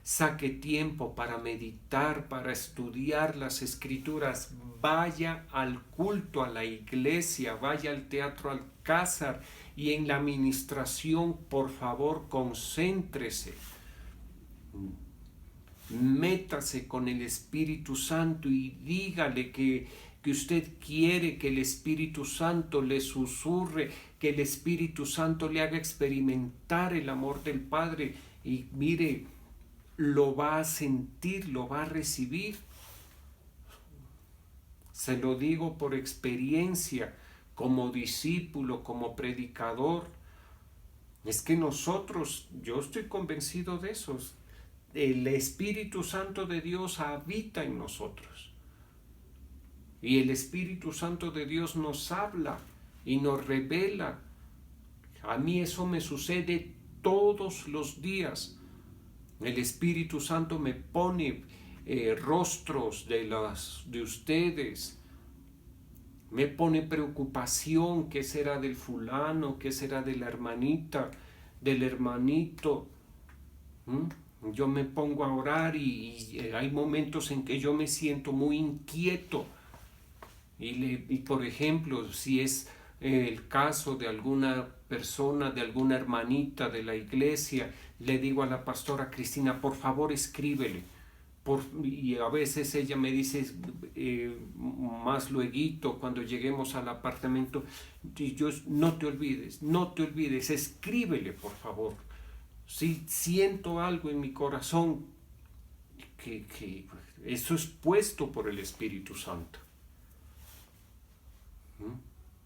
saque tiempo para meditar, para estudiar las Escrituras. Vaya al culto, a la iglesia, vaya al Teatro Alcázar, y en la administración, por favor, concéntrese. Métase con el Espíritu Santo y dígale que usted quiere que el Espíritu Santo le susurre, que el Espíritu Santo le haga experimentar el amor del Padre, y mire, lo va a sentir, lo va a recibir. Se lo digo por experiencia, como discípulo, como predicador. Es que nosotros, yo estoy convencido de eso, el Espíritu Santo de Dios habita en nosotros. Y el Espíritu Santo de Dios nos habla y nos revela. A mí eso me sucede todos los días. El Espíritu Santo me pone rostros de ustedes. Me pone preocupación, ¿qué será del fulano? ¿Qué será de la hermanita? ¿Del hermanito? Yo me pongo a orar y hay momentos en que yo me siento muy inquieto. Y por ejemplo, si es el caso de alguna persona, de alguna hermanita de la iglesia, le digo a la pastora Cristina, por favor escríbele. Y a veces ella me dice más lueguito, cuando lleguemos al apartamento, y yo, no te olvides, escríbele, por favor. Si siento algo en mi corazón, que eso es puesto por el Espíritu Santo.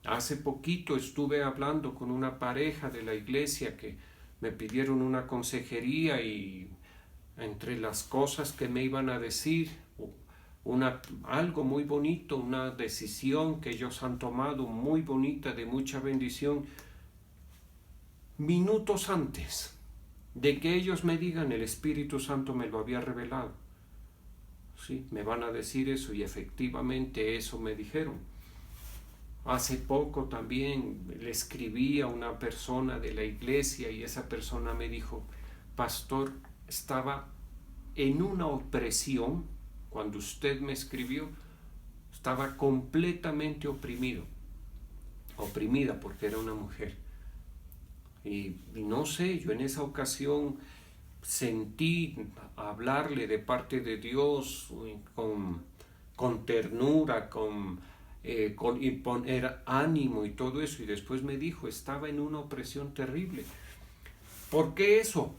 Hace poquito estuve hablando con una pareja de la iglesia que me pidieron una consejería, y entre las cosas que me iban a decir, algo muy bonito, una decisión que ellos han tomado muy bonita, de mucha bendición. Minutos antes de que ellos me digan, el Espíritu Santo me lo había revelado. Sí, me van a decir eso, y efectivamente eso me dijeron. Hace poco también le escribí a una persona de la iglesia, y esa persona me dijo, pastor, estaba en una opresión, cuando usted me escribió, estaba completamente oprimida, porque era una mujer. Y no sé, yo en esa ocasión sentí hablarle de parte de Dios con ternura, y poner ánimo y todo eso, y después me dijo, estaba en una opresión terrible. ¿Por qué eso?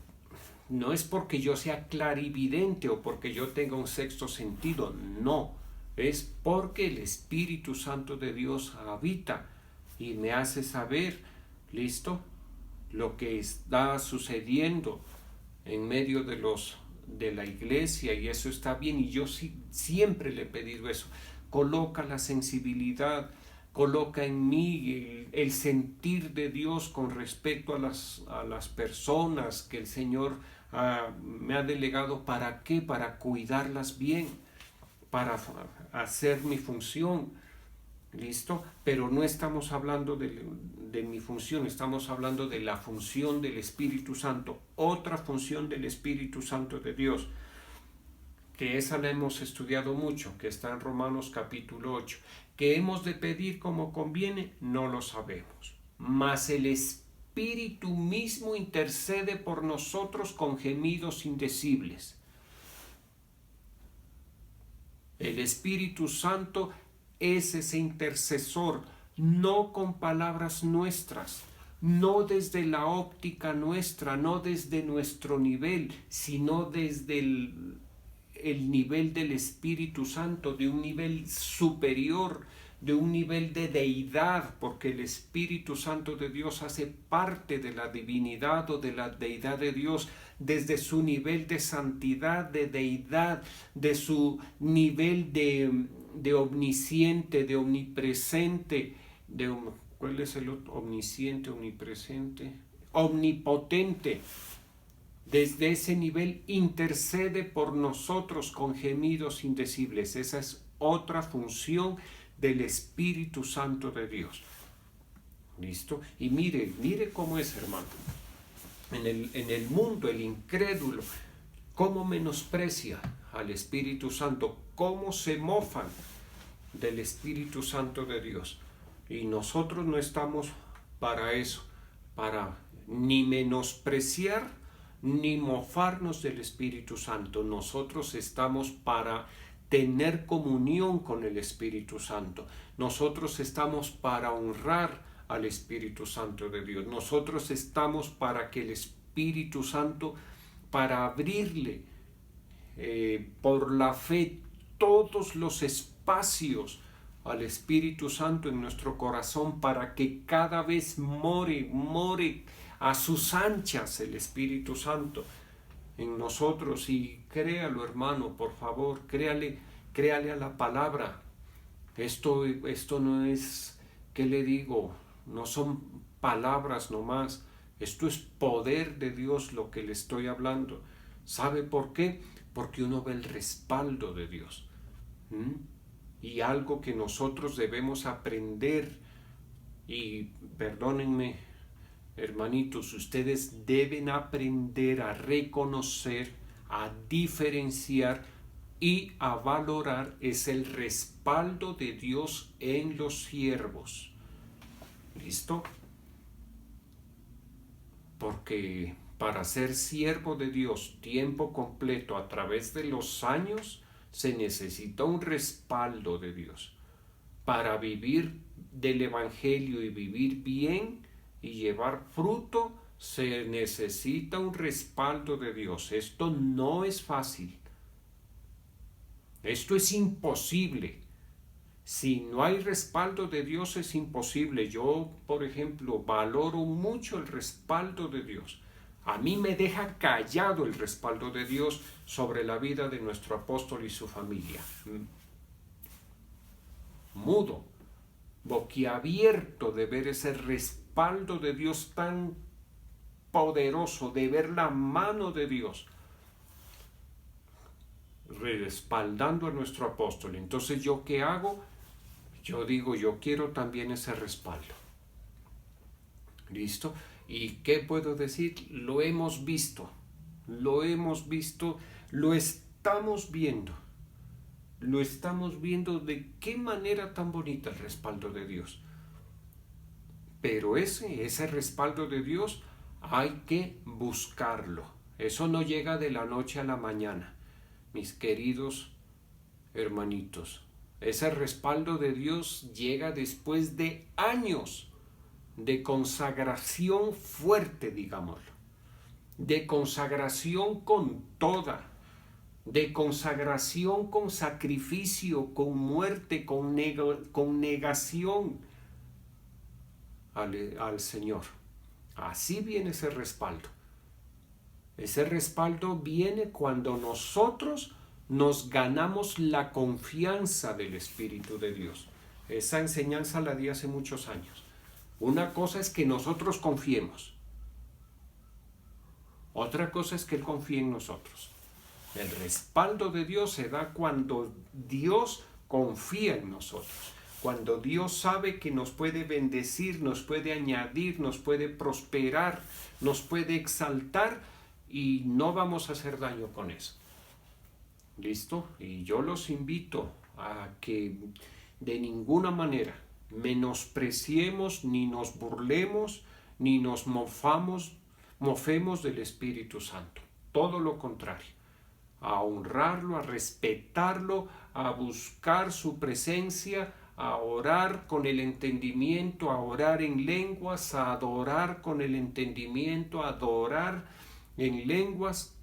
No es porque yo sea clarividente o porque yo tenga un sexto sentido, no, es porque el Espíritu Santo de Dios habita y me hace saber, ¿listo?, lo que está sucediendo en medio de la iglesia, y eso está bien, y yo siempre le he pedido eso. Coloca la sensibilidad, coloca en mí el sentir de Dios con respecto a las personas que el Señor me ha delegado. ¿Para qué? Para cuidarlas bien, para hacer mi función. ¿Listo? Pero no estamos hablando de mi función, estamos hablando de la función del Espíritu Santo, otra función del Espíritu Santo de Dios, que esa la hemos estudiado mucho, que está en Romanos capítulo 8. ¿Qué hemos de pedir como conviene? No lo sabemos. Mas el Espíritu mismo intercede por nosotros con gemidos indecibles. El Espíritu Santo es ese intercesor, no con palabras nuestras, no desde la óptica nuestra, no desde nuestro nivel, sino desde el nivel del Espíritu Santo, de un nivel superior, de un nivel de deidad, porque el Espíritu Santo de Dios hace parte de la divinidad o de la deidad de Dios, desde su nivel de santidad, de deidad, de su nivel de omnisciente, de omnipresente, ¿cuál es el otro? Omnisciente, omnipresente, omnipotente. Desde ese nivel intercede por nosotros con gemidos indecibles. Esa es otra función del Espíritu Santo de Dios. ¿Listo? Y mire cómo es, hermano. En el mundo, el incrédulo, cómo menosprecia al Espíritu Santo, cómo se mofan del Espíritu Santo de Dios. Y nosotros no estamos para eso, para ni menospreciar ni mofarnos del Espíritu Santo. Nosotros estamos para tener comunión con el Espíritu Santo. Nosotros estamos para honrar al Espíritu Santo de Dios. Nosotros estamos para que el Espíritu Santo, para abrirle por la fe todos los espacios al Espíritu Santo en nuestro corazón, para que cada vez more a sus anchas el Espíritu Santo en nosotros. Y créalo, hermano, por favor, créale a la palabra. Esto no es, ¿qué le digo? No son palabras nomás. Esto es poder de Dios lo que le estoy hablando. ¿Sabe por qué? Porque uno ve el respaldo de Dios. Y algo que nosotros debemos aprender, y perdónenme, hermanitos, ustedes deben aprender a reconocer, a diferenciar y a valorar es el respaldo de Dios en los siervos. ¿Listo? Porque para ser siervo de Dios tiempo completo a través de los años se necesita un respaldo de Dios. Para vivir del Evangelio y vivir bien y llevar fruto, se necesita un respaldo de Dios. Esto no es fácil. Esto es imposible. Si no hay respaldo de Dios es imposible. Yo, por ejemplo, valoro mucho el respaldo de Dios. A mí me deja callado el respaldo de Dios sobre la vida de nuestro apóstol y su familia. Mudo, boquiabierto de ver ese respaldo de Dios tan poderoso, de ver la mano de Dios respaldando a nuestro apóstol. Entonces, ¿yo qué hago? Yo digo, yo quiero también ese respaldo. ¿Listo? ¿Y qué puedo decir? Lo hemos visto, lo estamos viendo de qué manera tan bonita el respaldo de Dios. Pero ese respaldo de Dios hay que buscarlo. Eso no llega de la noche a la mañana, mis queridos hermanitos. Ese respaldo de Dios llega después de años de consagración fuerte, digámoslo, de consagración con toda, de consagración con sacrificio, con muerte, con negación al Señor. Así viene ese respaldo. Ese respaldo viene cuando nosotros nos ganamos la confianza del Espíritu de Dios. Esa enseñanza la di hace muchos años. Una cosa es que nosotros confiemos. Otra cosa es que Él confíe en nosotros. El respaldo de Dios se da cuando Dios confía en nosotros. Cuando Dios sabe que nos puede bendecir, nos puede añadir, nos puede prosperar, nos puede exaltar y no vamos a hacer daño con eso. ¿Listo? Y yo los invito a que de ninguna manera menospreciemos, ni nos burlemos, ni nos mofemos del Espíritu Santo. Todo lo contrario. A honrarlo, a respetarlo, a buscar su presencia, a orar con el entendimiento, a orar en lenguas, a adorar con el entendimiento, a adorar en lenguas,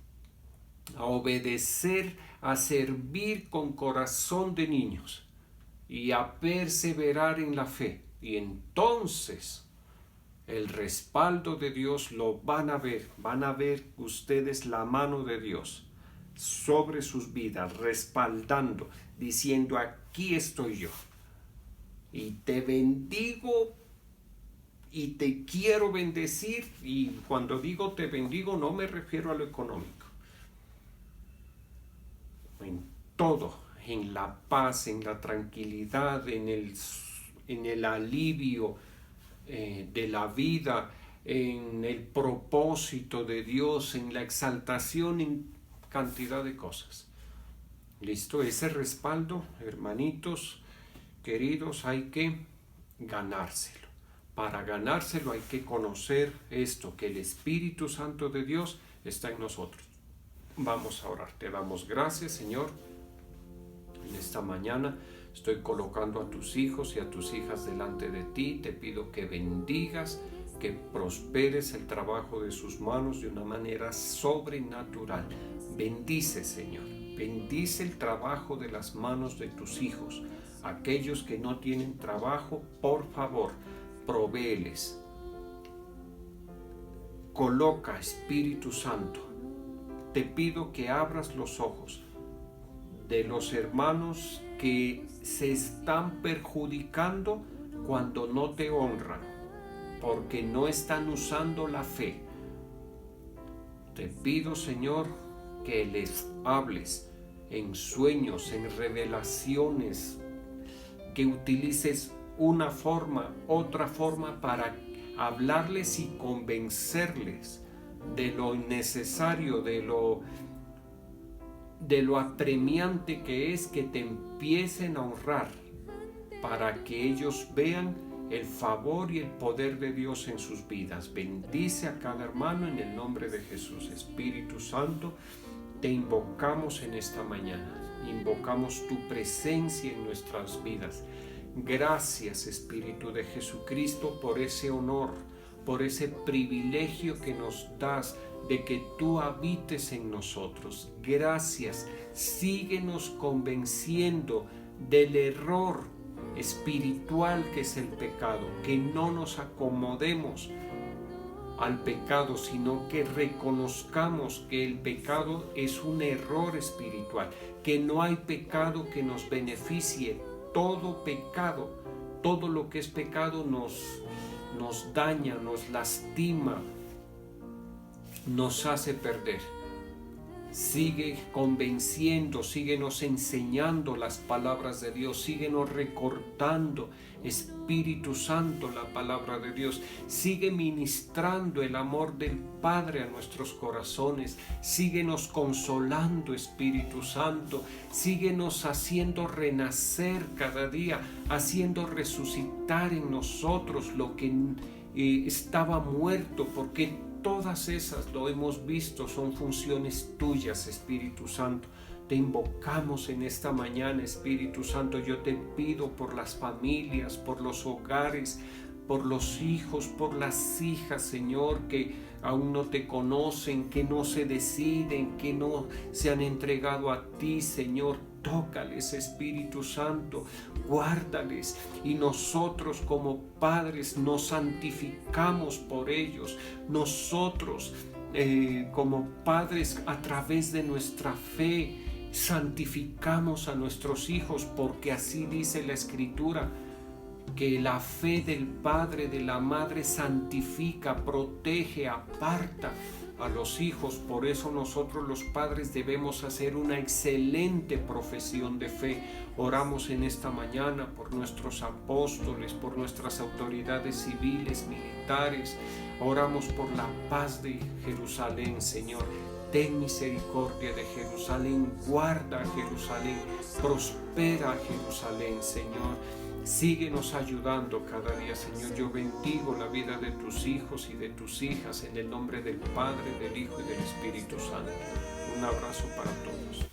a obedecer, a servir con corazón de niños. y a perseverar en la fe. Y entonces el respaldo de Dios lo van a ver ustedes la mano de Dios sobre sus vidas, respaldando, diciendo: aquí estoy yo, y te bendigo, y te quiero bendecir. Y cuando digo te bendigo, no me refiero a lo económico. En todo, en la paz, en la tranquilidad, en el alivio de la vida, en el propósito de Dios, en la exaltación, en cantidad de cosas. ¿Listo? Ese respaldo, hermanitos queridos, hay que ganárselo. Para ganárselo hay que conocer esto, que el Espíritu Santo de Dios está en nosotros. Vamos a orar. Te damos gracias, Señor. En esta mañana estoy colocando a tus hijos y a tus hijas delante de ti. Te pido que bendigas, que prosperes el trabajo de sus manos de una manera sobrenatural. Bendice, Señor. Bendice el trabajo de las manos de tus hijos. Aquellos que no tienen trabajo, por favor, provéeles. Coloca, Espíritu Santo. Te pido que abras los ojos de los hermanos que se están perjudicando cuando no te honran, porque no están usando la fe. Te pido, Señor, que les hables en sueños, en revelaciones, que utilices una forma, otra forma para hablarles y convencerles de lo necesario, de lo apremiante que es que te empiecen a honrar, para que ellos vean el favor y el poder de Dios en sus vidas. Bendice a cada hermano en el nombre de Jesús. Espíritu Santo, te invocamos en esta mañana. Invocamos tu presencia en nuestras vidas. Gracias, Espíritu de Jesucristo, por ese honor, por ese privilegio que nos das de que tú habites en nosotros. Gracias. Síguenos convenciendo del error espiritual que es el pecado, que no nos acomodemos al pecado, sino que reconozcamos que el pecado es un error espiritual, que no hay pecado que nos beneficie. Todo pecado, todo lo que es pecado nos daña, nos lastima, nos hace perder. Sigue convenciendo, síguenos enseñando las palabras de Dios, síguenos recordando, Espíritu Santo, la palabra de Dios. Sigue ministrando el amor del Padre a nuestros corazones. Síguenos consolando, Espíritu Santo. Síguenos haciendo renacer cada día, haciendo resucitar en nosotros lo que estaba muerto, porque todas esas, lo hemos visto, son funciones tuyas, Espíritu Santo. Te invocamos en esta mañana, Espíritu Santo. Yo te pido por las familias, por los hogares, por los hijos, por las hijas, Señor, que aún no te conocen, que no se deciden, que no se han entregado a ti, Señor. Tócales, Espíritu Santo, guárdales, y nosotros como padres nos santificamos por ellos. Nosotros como padres, a través de nuestra fe, santificamos a nuestros hijos, porque así dice la Escritura, que la fe del padre, de la madre, santifica, protege, aparta a los hijos. Por eso nosotros los padres debemos hacer una excelente profesión de fe. Oramos en esta mañana por nuestros apóstoles, por nuestras autoridades civiles, militares. Oramos por la paz de Jerusalén, Señor. Ten misericordia de Jerusalén, guarda a Jerusalén, prospera a Jerusalén, Señor. Síguenos ayudando cada día, Señor. Yo bendigo la vida de tus hijos y de tus hijas en el nombre del Padre, del Hijo y del Espíritu Santo. Un abrazo para todos.